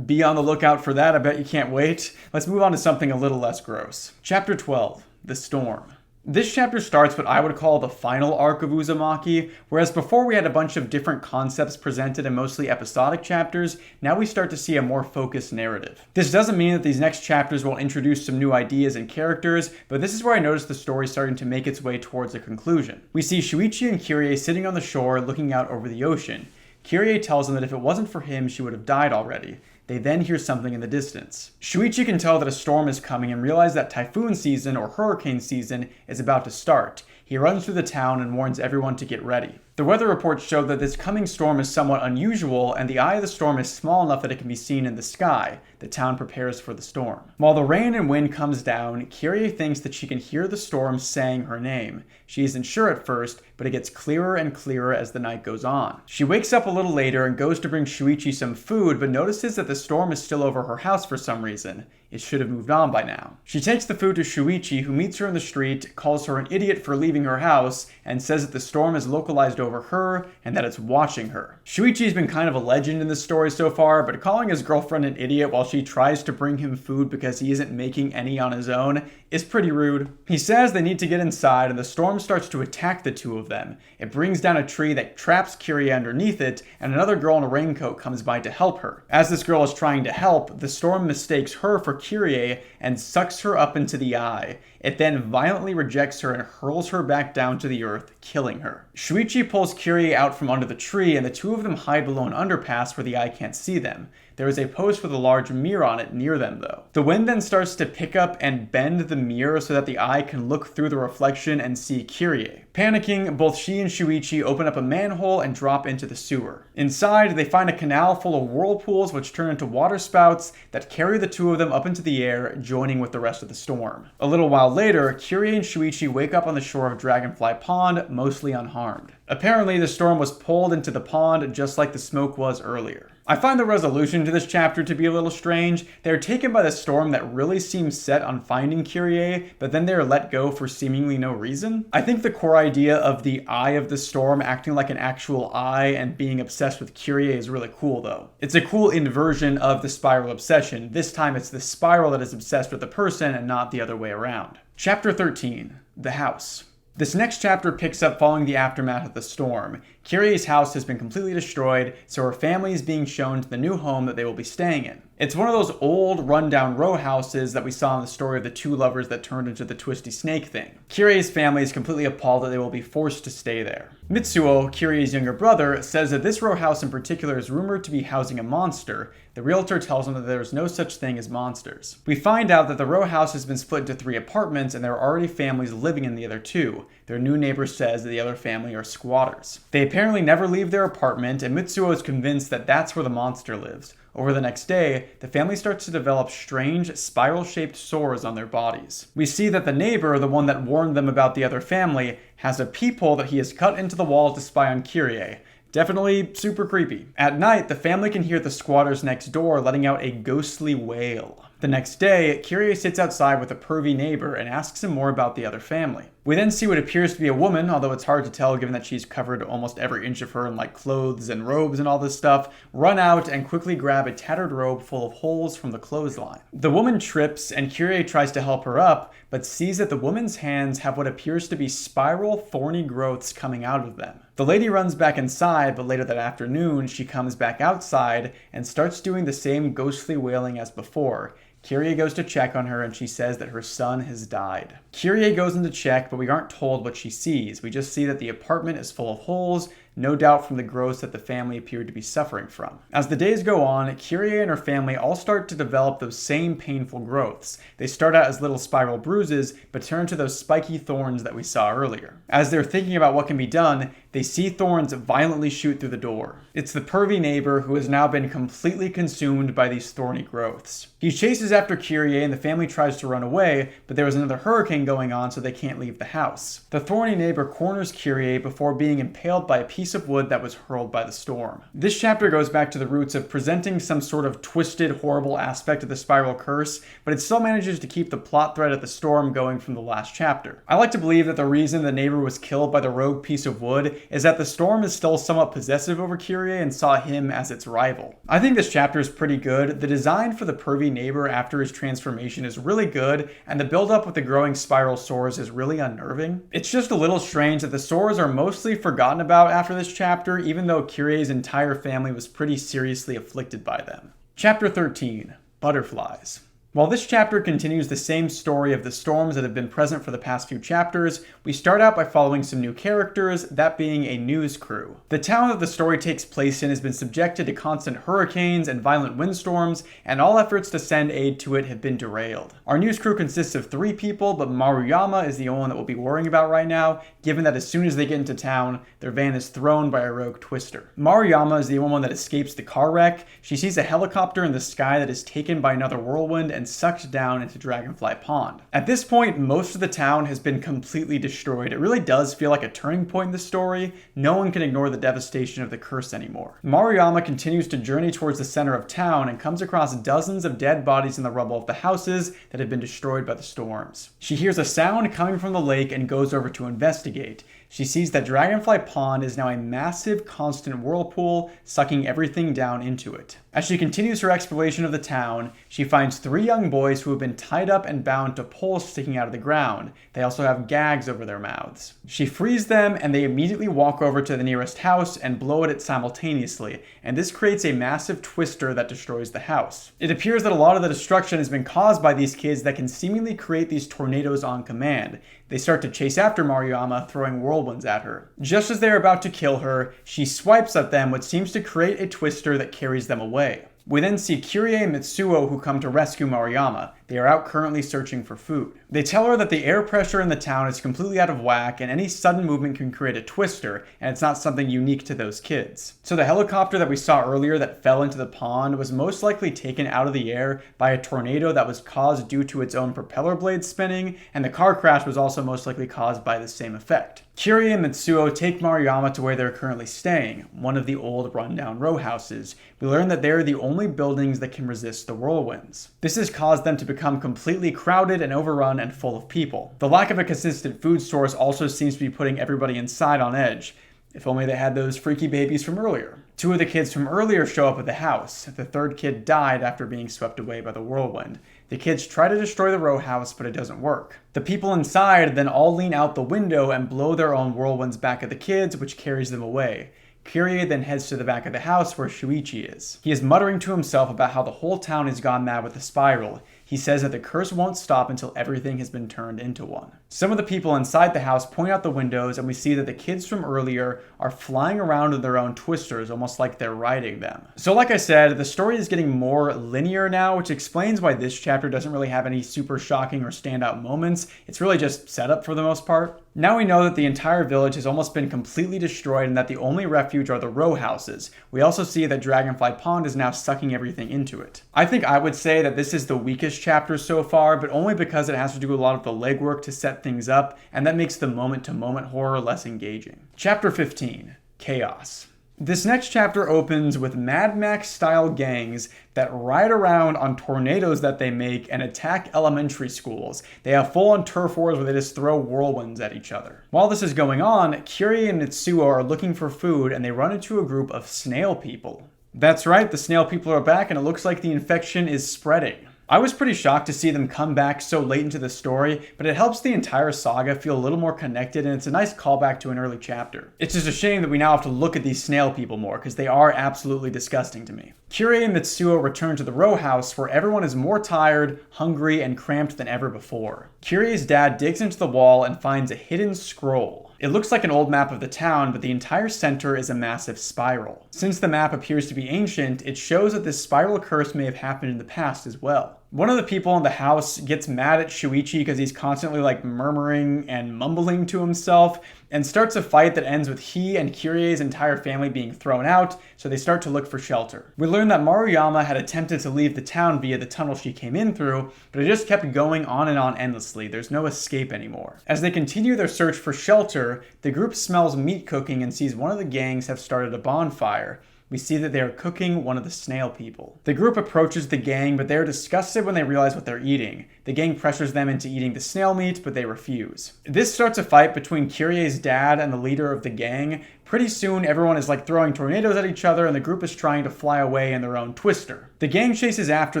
be on the lookout for that. I bet you can't wait. Let's move on to something a little less gross. Chapter 12, The Storm. This chapter starts what I would call the final arc of Uzumaki, whereas before we had a bunch of different concepts presented in mostly episodic chapters, now we start to see a more focused narrative. This doesn't mean that these next chapters won't introduce some new ideas and characters, but this is where I notice the story starting to make its way towards a conclusion. We see Shuichi and Kyrie sitting on the shore looking out over the ocean. Kyrie tells them that if it wasn't for him, she would have died already. They then hear something in the distance. Shuichi can tell that a storm is coming and realize that typhoon season or hurricane season is about to start. He runs through the town and warns everyone to get ready. The weather reports show that this coming storm is somewhat unusual, and the eye of the storm is small enough that it can be seen in the sky. The town prepares for the storm. While the rain and wind comes down, Kyrie thinks that she can hear the storm saying her name. She isn't sure at first, but it gets clearer and clearer as the night goes on. She wakes up a little later and goes to bring Shuichi some food, but notices that the storm is still over her house for some reason. It should have moved on by now. She takes the food to Shuichi, who meets her in the street, calls her an idiot for leaving her house, and says that the storm is localized over her and that it's watching her. Shuichi's been kind of a legend in this story so far, but calling his girlfriend an idiot while she tries to bring him food because he isn't making any on his own is pretty rude. He says they need to get inside, and the storm starts to attack the two of them. It brings down a tree that traps Kyrie underneath it, and another girl in a raincoat comes by to help her. As this girl is trying to help, the storm mistakes her for Kyrie and sucks her up into the eye. It then violently rejects her and hurls her back down to the earth, killing her. Shuichi pulls Kyrie out from under the tree, and the two of them hide below an underpass where the eye can't see them. There is a post with a large mirror on it near them though. The wind then starts to pick up and bend the mirror so that the eye can look through the reflection and see Kyrie. Panicking, both she and Shuichi open up a manhole and drop into the sewer. Inside, they find a canal full of whirlpools which turn into water spouts that carry the two of them up into the air, joining with the rest of the storm. A little while later, Kyrie and Shuichi wake up on the shore of Dragonfly Pond, mostly unharmed. Apparently, the storm was pulled into the pond just like the smoke was earlier. I find the resolution to this chapter to be a little strange. They are taken by the storm that really seems set on finding Kyrie, but then they are let go for seemingly no reason. I think the core idea of the eye of the storm acting like an actual eye and being obsessed with Kyrie is really cool though. It's a cool inversion of the spiral obsession. This time it's the spiral that is obsessed with the person and not the other way around. Chapter 13, The House. This next chapter picks up following the aftermath of the storm. Kyrie's house has been completely destroyed, so her family is being shown to the new home that they will be staying in. It's one of those old, rundown row houses that we saw in the story of the two lovers that turned into the twisty snake thing. Kyrie's family is completely appalled that they will be forced to stay there. Mitsuo, Kyrie's younger brother, says that this row house in particular is rumored to be housing a monster. The realtor tells him that there is no such thing as monsters. We find out that the row house has been split into 3 apartments and there are already families living in the other 2. Their new neighbor says that the other family are squatters. They apparently never leave their apartment, and Mitsuo is convinced that that's where the monster lives. Over the next day, the family starts to develop strange, spiral-shaped sores on their bodies. We see that the neighbor, the one that warned them about the other family, has a peephole that he has cut into the wall to spy on Kyrie. Definitely super creepy. At night, the family can hear the squatters next door letting out a ghostly wail. The next day, Kyrie sits outside with a pervy neighbor and asks him more about the other family. We then see what appears to be a woman, although it's hard to tell given that she's covered almost every inch of her in like clothes and robes and all this stuff, run out and quickly grab a tattered robe full of holes from the clothesline. The woman trips and Kyrie tries to help her up, but sees that the woman's hands have what appears to be spiral, thorny growths coming out of them. The lady runs back inside, but later that afternoon, she comes back outside and starts doing the same ghostly wailing as before. Kyrie goes to check on her and she says that her son has died. Kyrie goes in to check, but we aren't told what she sees. We just see that the apartment is full of holes, no doubt from the growths that the family appeared to be suffering from. As the days go on, Kyrie and her family all start to develop those same painful growths. They start out as little spiral bruises, but turn to those spiky thorns that we saw earlier. As they're thinking about what can be done, they see thorns violently shoot through the door. It's the pervy neighbor who has now been completely consumed by these thorny growths. He chases after Kyrie and the family tries to run away, but there was another hurricane going on, so they can't leave the house. The thorny neighbor corners Kyrie before being impaled by a piece of wood that was hurled by the storm. This chapter goes back to the roots of presenting some sort of twisted, horrible aspect of the spiral curse, but it still manages to keep the plot thread of the storm going from the last chapter. I like to believe that the reason the neighbor was killed by the rogue piece of wood is that the storm is still somewhat possessive over Kyrie and saw him as its rival. I think this chapter is pretty good. The design for the pervy neighbor after his transformation is really good, and the build-up with the growing spiral sores is really unnerving. It's just a little strange that the sores are mostly forgotten about after this chapter, even though Kyrie's entire family was pretty seriously afflicted by them. Chapter 13, Butterflies. While this chapter continues the same story of the storms that have been present for the past few chapters, we start out by following some new characters, that being a news crew. The town that the story takes place in has been subjected to constant hurricanes and violent windstorms, and all efforts to send aid to it have been derailed. Our news crew consists of 3 people, but Maruyama is the only one that we'll be worrying about right now, given that as soon as they get into town, their van is thrown by a rogue twister. Maruyama is the only one that escapes the car wreck. She sees a helicopter in the sky that is taken by another whirlwind and sucked down into Dragonfly Pond. At this point, most of the town has been completely destroyed. It really does feel like a turning point in the story. No one can ignore the devastation of the curse anymore. Maruyama continues to journey towards the center of town and comes across dozens of dead bodies in the rubble of the houses that have been destroyed by the storms. She hears a sound coming from the lake and goes over to investigate. She sees that Dragonfly Pond is now a massive, constant whirlpool, sucking everything down into it. As she continues her exploration of the town, she finds 3 young boys who have been tied up and bound to poles sticking out of the ground. They also have gags over their mouths. She frees them, and they immediately walk over to the nearest house and blow at it simultaneously, and this creates a massive twister that destroys the house. It appears that a lot of the destruction has been caused by these kids that can seemingly create these tornadoes on command. They start to chase after Maruyama, throwing whirlwinds at her. Just as they are about to kill her, she swipes at them, which seems to create a twister that carries them away. We then see Kyrie and Mitsuo who come to rescue Maruyama. They are out currently searching for food. They tell her that the air pressure in the town is completely out of whack and any sudden movement can create a twister, and it's not something unique to those kids. So the helicopter that we saw earlier that fell into the pond was most likely taken out of the air by a tornado that was caused due to its own propeller blades spinning, and the car crash was also most likely caused by the same effect. Kyrie and Mitsuo take Maruyama to where they're currently staying, one of the old rundown row houses. We learn that they're the only buildings that can resist the whirlwinds. This has caused them to become completely crowded and overrun and full of people. The lack of a consistent food source also seems to be putting everybody inside on edge. If only they had those freaky babies from earlier. 2 of the kids from earlier show up at the house. The 3rd kid died after being swept away by the whirlwind. The kids try to destroy the row house, but it doesn't work. The people inside then all lean out the window and blow their own whirlwinds back at the kids, which carries them away. Kyrie then heads to the back of the house where Shuichi is. He is muttering to himself about how the whole town has gone mad with the spiral. He says that the curse won't stop until everything has been turned into one. Some of the people inside the house point out the windows, and we see that the kids from earlier are flying around in their own twisters, almost like they're riding them. So like I said, the story is getting more linear now, which explains why this chapter doesn't really have any super shocking or standout moments. It's really just setup for the most part. Now we know that the entire village has almost been completely destroyed and that the only refuge are the row houses. We also see that Dragonfly Pond is now sucking everything into it. I think I would say that this is the weakest chapter so far, but only because it has to do a lot of the legwork to set things up, and that makes the moment-to-moment horror less engaging. Chapter 15, Chaos. This next chapter opens with Mad Max-style gangs that ride around on tornadoes that they make and attack elementary schools. They have full-on turf wars where they just throw whirlwinds at each other. While this is going on, Kirie and Mitsuo are looking for food and they run into a group of snail people. That's right, the snail people are back and it looks like the infection is spreading. I was pretty shocked to see them come back so late into the story, but it helps the entire saga feel a little more connected and it's a nice callback to an early chapter. It's just a shame that we now have to look at these snail people more because they are absolutely disgusting to me. Kirie and Mitsuo return to the row house where everyone is more tired, hungry, and cramped than ever before. Kirie's dad digs into the wall and finds a hidden scroll. It looks like an old map of the town, but the entire center is a massive spiral. Since the map appears to be ancient, it shows that this spiral curse may have happened in the past as well. One of the people in the house gets mad at Shuichi because he's constantly murmuring and mumbling to himself and starts a fight that ends with he and Kirie's entire family being thrown out, so they start to look for shelter. We learn that Maruyama had attempted to leave the town via the tunnel she came in through, but it just kept going on and on endlessly. There's no escape anymore. As they continue their search for shelter, the group smells meat cooking and sees one of the gangs have started a bonfire. We see that they are cooking one of the snail people. The group approaches the gang, but they are disgusted when they realize what they're eating. The gang pressures them into eating the snail meat, but they refuse. This starts a fight between Kirie's dad and the leader of the gang. Pretty soon, everyone is throwing tornadoes at each other, and the group is trying to fly away in their own twister. The gang chases after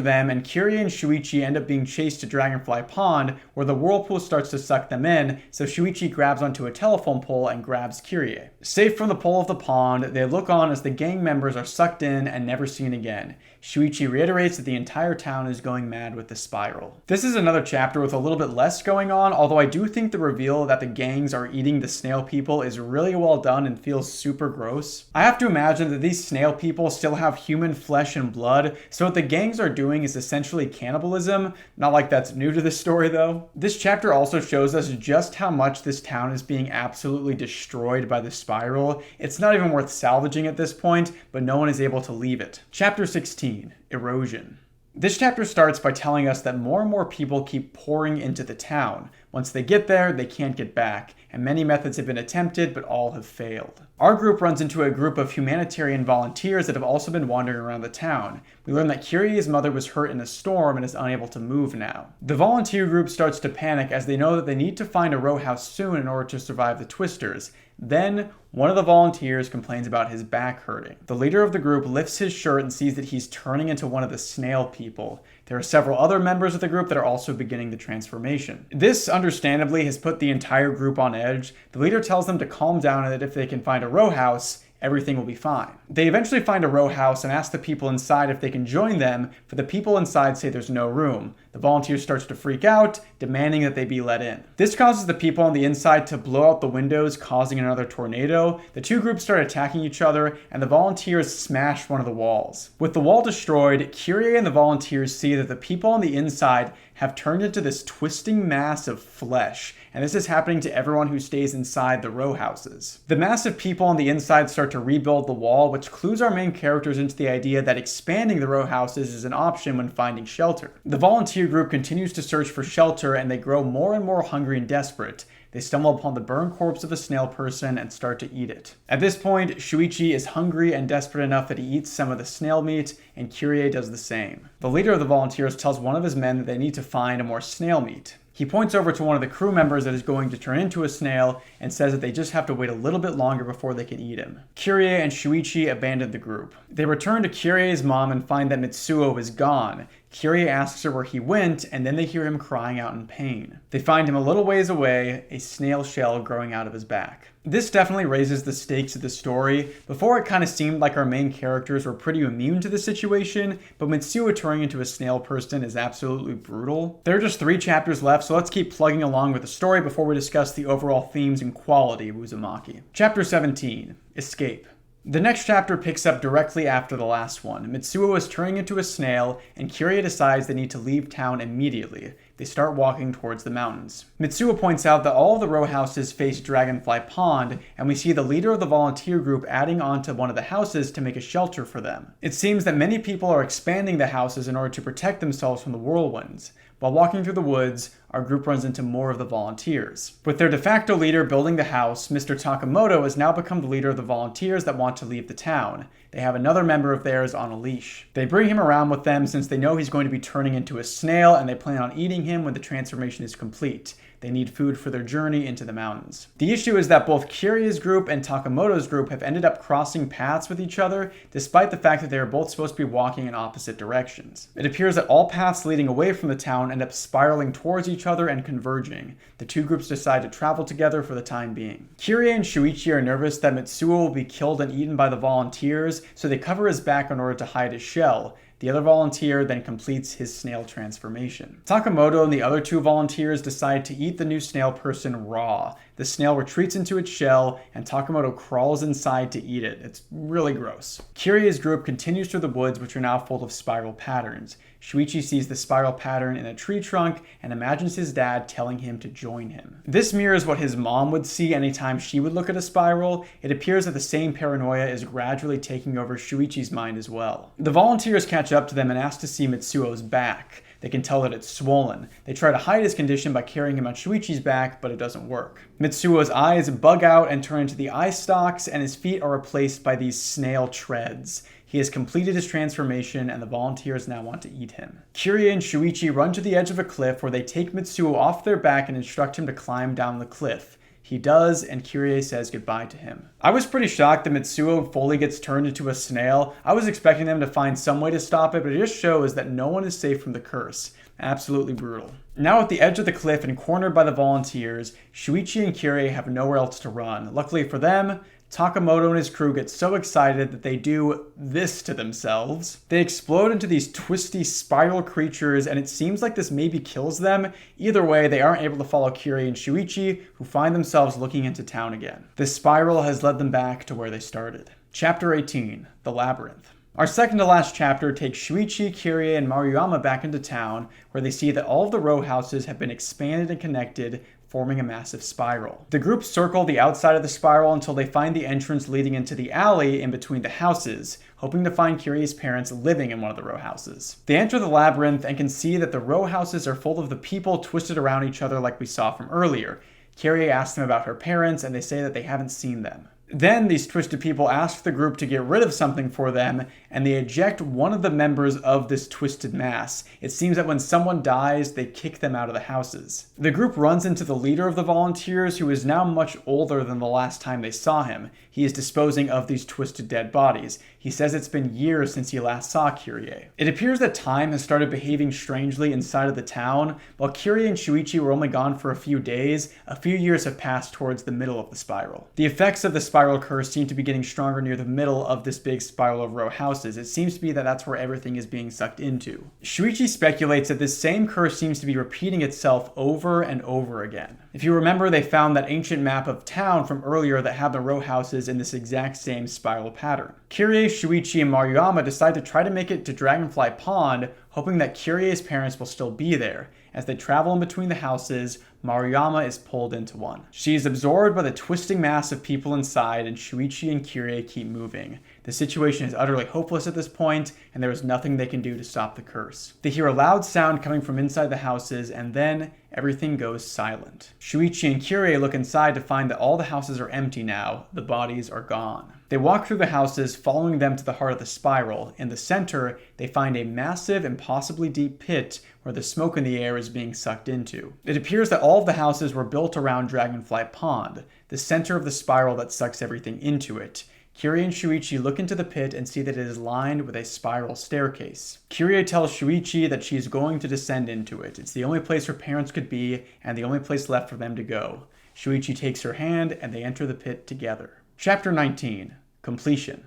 them, and Kirie and Shuichi end up being chased to Dragonfly Pond, where the whirlpool starts to suck them in, so Shuichi grabs onto a telephone pole and grabs Kirie. Safe from the pole of the pond, they look on as the gang members are sucked in and never seen again. Shuichi reiterates that the entire town is going mad with the spiral. This is another chapter with a little bit less going on, although I do think the reveal that the gangs are eating the snail people is really well done and feels super gross. I have to imagine that these snail people still have human flesh and blood, so what the gangs are doing is essentially cannibalism. Not like that's new to this story though. This chapter also shows us just how much this town is being absolutely destroyed by the spiral. It's not even worth salvaging at this point, but no one is able to leave it. Chapter 16. Erosion. This chapter starts by telling us that more and more people keep pouring into the town. Once they get there, they can't get back, and many methods have been attempted, but all have failed. Our group runs into a group of humanitarian volunteers that have also been wandering around the town. We learn that Kirie's mother was hurt in a storm and is unable to move now. The volunteer group starts to panic as they know that they need to find a row house soon in order to survive the twisters. Then, one of the volunteers complains about his back hurting. The leader of the group lifts his shirt and sees that he's turning into one of the snail people. There are several other members of the group that are also beginning the transformation. This, understandably, has put the entire group on edge. The leader tells them to calm down and that if they can find a row house, everything will be fine. They eventually find a row house and ask the people inside if they can join them, but the people inside say there's no room. The volunteer starts to freak out, demanding that they be let in. This causes the people on the inside to blow out the windows, causing another tornado. The two groups start attacking each other, and the volunteers smash one of the walls. With the wall destroyed, Kirie and the volunteers see that the people on the inside have turned into this twisting mass of flesh, and this is happening to everyone who stays inside the row houses. The mass of people on the inside start to rebuild the wall, which clues our main characters into the idea that expanding the row houses is an option when finding shelter. The volunteer group continues to search for shelter, and they grow more and more hungry and desperate. They stumble upon the burned corpse of a snail person and start to eat it. At this point, Shuichi is hungry and desperate enough that he eats some of the snail meat, and Kirie does the same. The leader of the volunteers tells one of his men that they need to find more snail meat. He points over to one of the crew members that is going to turn into a snail and says that they just have to wait a little bit longer before they can eat him. Kirie and Shuichi abandon the group. They return to Kirie's mom and find that Mitsuo is gone. Kirie asks her where he went, and then they hear him crying out in pain. They find him a little ways away, a snail shell growing out of his back. This definitely raises the stakes of the story. Before, it kind of seemed like our main characters were pretty immune to the situation, but Mitsuo turning into a snail person is absolutely brutal. There are just 3 chapters left, so let's keep plugging along with the story before we discuss the overall themes and quality of UZUMAKI. Chapter 17, Escape. The next chapter picks up directly after the last one. Mitsuo is turning into a snail, and Kirie decides they need to leave town immediately. They start walking towards the mountains. Mitsuo points out that all of the row houses face Dragonfly Pond, and we see the leader of the volunteer group adding on to one of the houses to make a shelter for them. It seems that many people are expanding the houses in order to protect themselves from the whirlwinds. While walking through the woods, our group runs into more of the volunteers. With their de facto leader building the house, Mr. Takamoto has now become the leader of the volunteers that want to leave the town. They have another member of theirs on a leash. They bring him around with them since they know he's going to be turning into a snail, and they plan on eating him when the transformation is complete. They need food for their journey into the mountains. The issue is that both Kirie's group and Takamoto's group have ended up crossing paths with each other, despite the fact that they are both supposed to be walking in opposite directions. It appears that all paths leading away from the town end up spiraling towards each other and converging. The two groups decide to travel together for the time being. Kirie and Shuichi are nervous that Mitsuo will be killed and eaten by the volunteers, so they cover his back in order to hide his shell. The other volunteer then completes his snail transformation. Takamoto and the other two volunteers decide to eat the new snail person raw. The snail retreats into its shell, and Takamoto crawls inside to eat it. It's really gross. Kirie's group continues through the woods, which are now full of spiral patterns. Shuichi sees the spiral pattern in a tree trunk and imagines his dad telling him to join him. This mirrors what his mom would see anytime she would look at a spiral. It appears that the same paranoia is gradually taking over Shuichi's mind as well. The volunteers catch up to them and ask to see Mitsuo's back. They can tell that it's swollen. They try to hide his condition by carrying him on Shuichi's back, but it doesn't work. Mitsuo's eyes bug out and turn into the eye stalks, and his feet are replaced by these snail treads. He has completed his transformation, and the volunteers now want to eat him. Kirie and Shuichi run to the edge of a cliff where they take Mitsuo off their back and instruct him to climb down the cliff. He does, and Kirie says goodbye to him. I was pretty shocked that Mitsuo fully gets turned into a snail. I was expecting them to find some way to stop it, but it just shows that no one is safe from the curse. Absolutely brutal. Now at the edge of the cliff and cornered by the volunteers, Shuichi and Kirie have nowhere else to run. Luckily for them, Takamoto and his crew get so excited that they do this to themselves. They explode into these twisty spiral creatures, and it seems like this maybe kills them. Either way, they aren't able to follow Kirie and Shuichi, who find themselves looking into town again. This spiral has led them back to where they started. Chapter 18, The Labyrinth. Our second to last chapter takes Shuichi, Kirie, and Maruyama back into town, where they see that all of the row houses have been expanded and connected, forming a massive spiral. The group circle the outside of the spiral until they find the entrance leading into the alley in between the houses, hoping to find Kirie's parents living in one of the row houses. They enter the labyrinth and can see that the row houses are full of the people twisted around each other like we saw from earlier. Kirie asks them about her parents, and they say that they haven't seen them. Then these twisted people ask the group to get rid of something for them, and they eject one of the members of this twisted mass. It seems that when someone dies, they kick them out of the houses. The group runs into the leader of the volunteers, who is now much older than the last time they saw him. He is disposing of these twisted dead bodies. He says it's been years since he last saw Kirie. It appears that time has started behaving strangely inside of the town. While Kirie and Shuichi were only gone for a few days, a few years have passed towards the middle of the spiral. The effects of the spiral curse seem to be getting stronger near the middle of this big spiral of row houses. It seems to be that that's where everything is being sucked into. Shuichi speculates that this same curse seems to be repeating itself over and over again. If you remember, they found that ancient map of town from earlier that had the row houses in this exact same spiral pattern. Kirie, Shuichi, and Maruyama decide to try to make it to Dragonfly Pond, hoping that Kirie's parents will still be there. As they travel in between the houses, Maruyama is pulled into one. She is absorbed by the twisting mass of people inside, and Shuichi and Kirie keep moving. The situation is utterly hopeless at this point, and there is nothing they can do to stop the curse. They hear a loud sound coming from inside the houses, and then everything goes silent. Shuichi and Kirie look inside to find that all the houses are empty now. The bodies are gone. They walk through the houses, following them to the heart of the spiral. In the center, they find a massive, impossibly deep pit where the smoke in the air is being sucked into. It appears that all of the houses were built around Dragonfly Pond, the center of the spiral that sucks everything into it. Kirie and Shuichi look into the pit and see that it is lined with a spiral staircase. Kirie tells Shuichi that she is going to descend into it. It's the only place her parents could be, and the only place left for them to go. Shuichi takes her hand, and they enter the pit together. Chapter 19. Completion.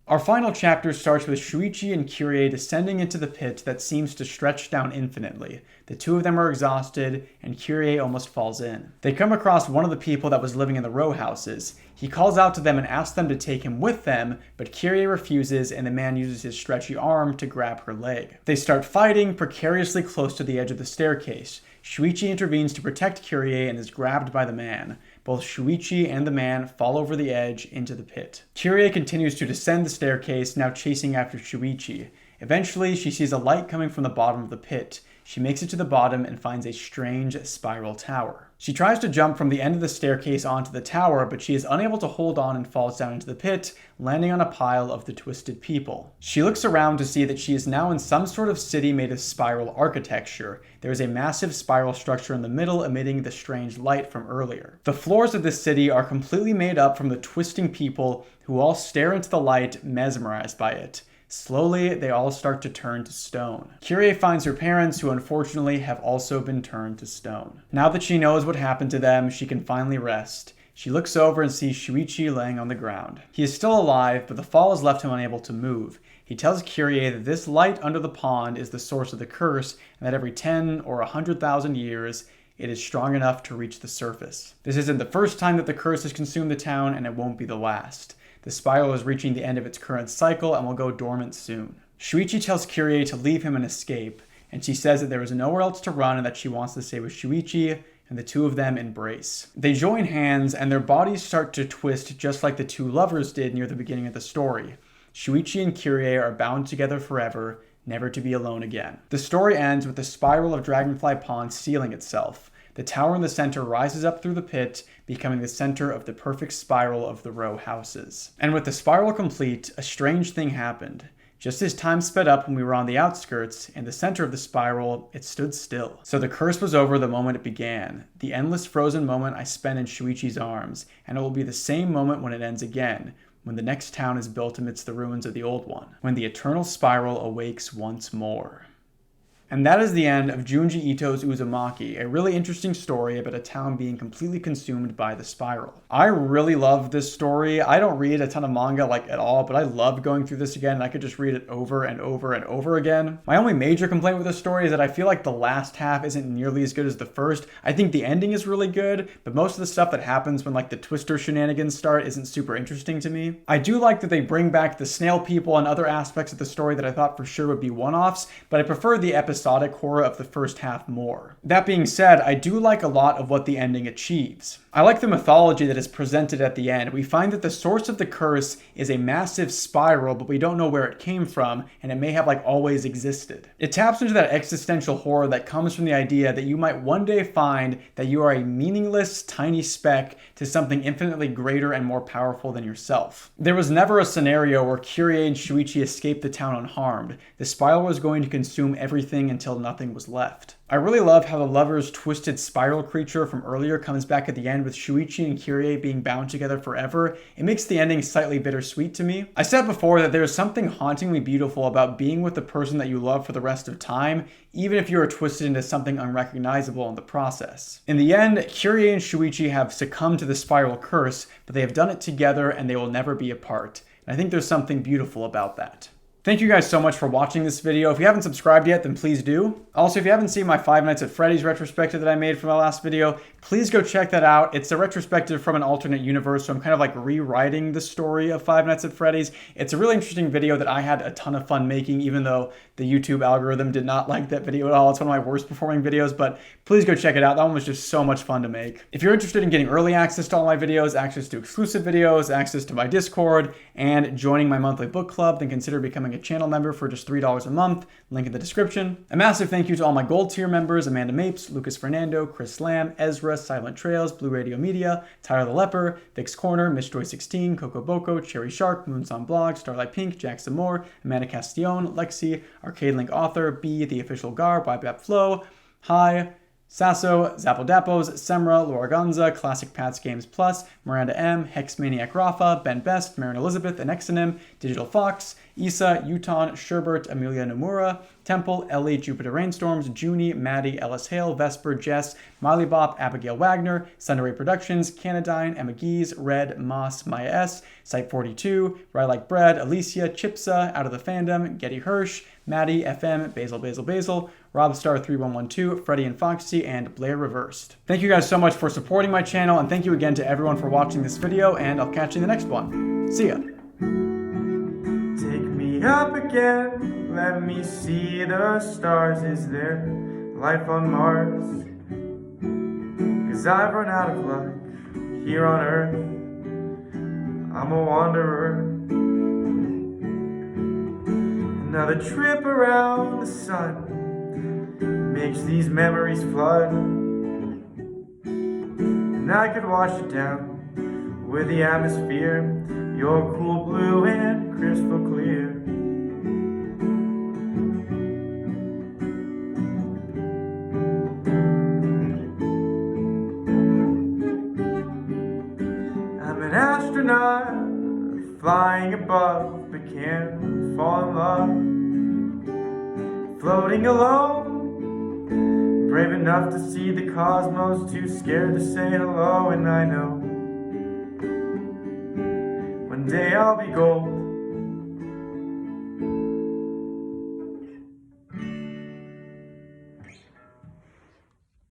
Our final chapter starts with Shuichi and Kirie descending into the pit that seems to stretch down infinitely. The two of them are exhausted, and Kirie almost falls in. They come across one of the people that was living in the row houses. He calls out to them and asks them to take him with them, but Kirie refuses, and the man uses his stretchy arm to grab her leg. They start fighting precariously close to the edge of the staircase. Shuichi intervenes to protect Kyrie and is grabbed by the man. Both Shuichi and the man fall over the edge into the pit. Kyrie continues to descend the staircase, now chasing after Shuichi. Eventually, she sees a light coming from the bottom of the pit. She makes it to the bottom and finds a strange spiral tower. She tries to jump from the end of the staircase onto the tower, but she is unable to hold on and falls down into the pit, landing on a pile of the twisted people. She looks around to see that she is now in some sort of city made of spiral architecture. There is a massive spiral structure in the middle emitting the strange light from earlier. The floors of this city are completely made up from the twisting people who all stare into the light, mesmerized by it. Slowly, they all start to turn to stone. Kyrie finds her parents, who unfortunately have also been turned to stone. Now that she knows what happened to them, she can finally rest. She looks over and sees Shuichi laying on the ground. He is still alive, but the fall has left him unable to move. He tells Kyrie that this light under the pond is the source of the curse, and that every 10 or 100,000 years, it is strong enough to reach the surface. This isn't the first time that the curse has consumed the town, and it won't be the last. The spiral is reaching the end of its current cycle and will go dormant soon. Shuichi tells Kyrie to leave him and escape, and she says that there is nowhere else to run and that she wants to stay with Shuichi, and the two of them embrace. They join hands and their bodies start to twist just like the two lovers did near the beginning of the story. Shuichi and Kyrie are bound together forever, never to be alone again. The story ends with the spiral of Dragonfly Pond sealing itself. The tower in the center rises up through the pit, becoming the center of the perfect spiral of the row houses. And with the spiral complete, a strange thing happened. Just as time sped up when we were on the outskirts, in the center of the spiral, it stood still. So the curse was over the moment it began, the endless frozen moment I spent in Shuichi's arms, and it will be the same moment when it ends again, when the next town is built amidst the ruins of the old one, when the eternal spiral awakes once more. And that is the end of Junji Ito's Uzumaki, a really interesting story about a town being completely consumed by the spiral. I really love this story. I don't read a ton of manga at all, but I love going through this again, and I could just read it over and over and over again. My only major complaint with this story is that I feel like the last half isn't nearly as good as the first. I think the ending is really good, but most of the stuff that happens when the Twister shenanigans start isn't super interesting to me. I do like that they bring back the Snail people and other aspects of the story that I thought for sure would be one-offs, but I prefer the episodic horror of the first half more. That being said, I do like a lot of what the ending achieves. I like the mythology that is presented at the end. We find that the source of the curse is a massive spiral, but we don't know where it came from, and it may have always existed. It taps into that existential horror that comes from the idea that you might one day find that you are a meaningless, tiny speck to something infinitely greater and more powerful than yourself. There was never a scenario where Kyrie and Shuichi escaped the town unharmed. The spiral was going to consume everything until nothing was left. I really love how the lover's twisted spiral creature from earlier comes back at the end with Shuichi and Kyrie being bound together forever. It makes the ending slightly bittersweet to me. I said before that there's something hauntingly beautiful about being with the person that you love for the rest of time, even if you are twisted into something unrecognizable in the process. In the end, Kyrie and Shuichi have succumbed to the spiral curse, but they have done it together and they will never be apart. And I think there's something beautiful about that. Thank you guys so much for watching this video. If you haven't subscribed yet, then please do. Also, if you haven't seen my Five Nights at Freddy's retrospective that I made from my last video, please go check that out. It's a retrospective from an alternate universe, so I'm kind of rewriting the story of Five Nights at Freddy's. It's a really interesting video that I had a ton of fun making, even though the YouTube algorithm did not like that video at all. It's one of my worst performing videos, but please go check it out. That one was just so much fun to make. If you're interested in getting early access to all my videos, access to exclusive videos, access to my Discord, and joining my monthly book club, then consider becoming a channel member for just $3 a month. Link in the description. A massive thank you to all my gold tier members: Amanda Mapes, Lucas Fernando, Chris Lamb, Ezra, Silent Trails, Blue Radio Media, Tyler the Leper, Vic's Corner, Mishjoy16, Coco Boko, Cherry Shark, Moonson Blog, Starlight Pink, Jackson Moore, Amanda Castillon, Lexi, Arcade Link Author, B, The Official Gar, Bybap Flow, Hi, Sasso, Zappodapos, Semra, Laura Gonza, Classic Pats Games Plus, Miranda M, Hexmaniac Rafa, Ben Best, Marin Elizabeth, Anexonym, Digital Fox, Issa, Uton, Sherbert, Amelia Nomura, Temple, Ellie, Jupiter Rainstorms, Junie, Maddie, Ellis Hale, Vesper, Jess, Miley Bop, Abigail Wagner, Sunray Productions, Canadine, Emma Gees, Red, Moss, Maya S, Site 42, Rye Like Bread, Alicia, Chipsa, Out of the Fandom, Getty Hirsch, Maddie, FM, Basil, Robstar 3112, Freddie and Foxy, and Blair Reversed. Thank you guys so much for supporting my channel, and thank you again to everyone for watching this video, and I'll catch you in the next one. See ya! Take me up again, let me see the stars. Is there life on Mars? 'cause I've run out of luck here on earth. I'm a wanderer. Another trip around the sun makes these memories flood, and I could wash it down with the atmosphere, your cool blue and crystal clear. I'm an astronaut flying above, but can't fall in love. Floating alone, brave enough to see the cosmos, too scared to say hello. And I know one day I'll be gold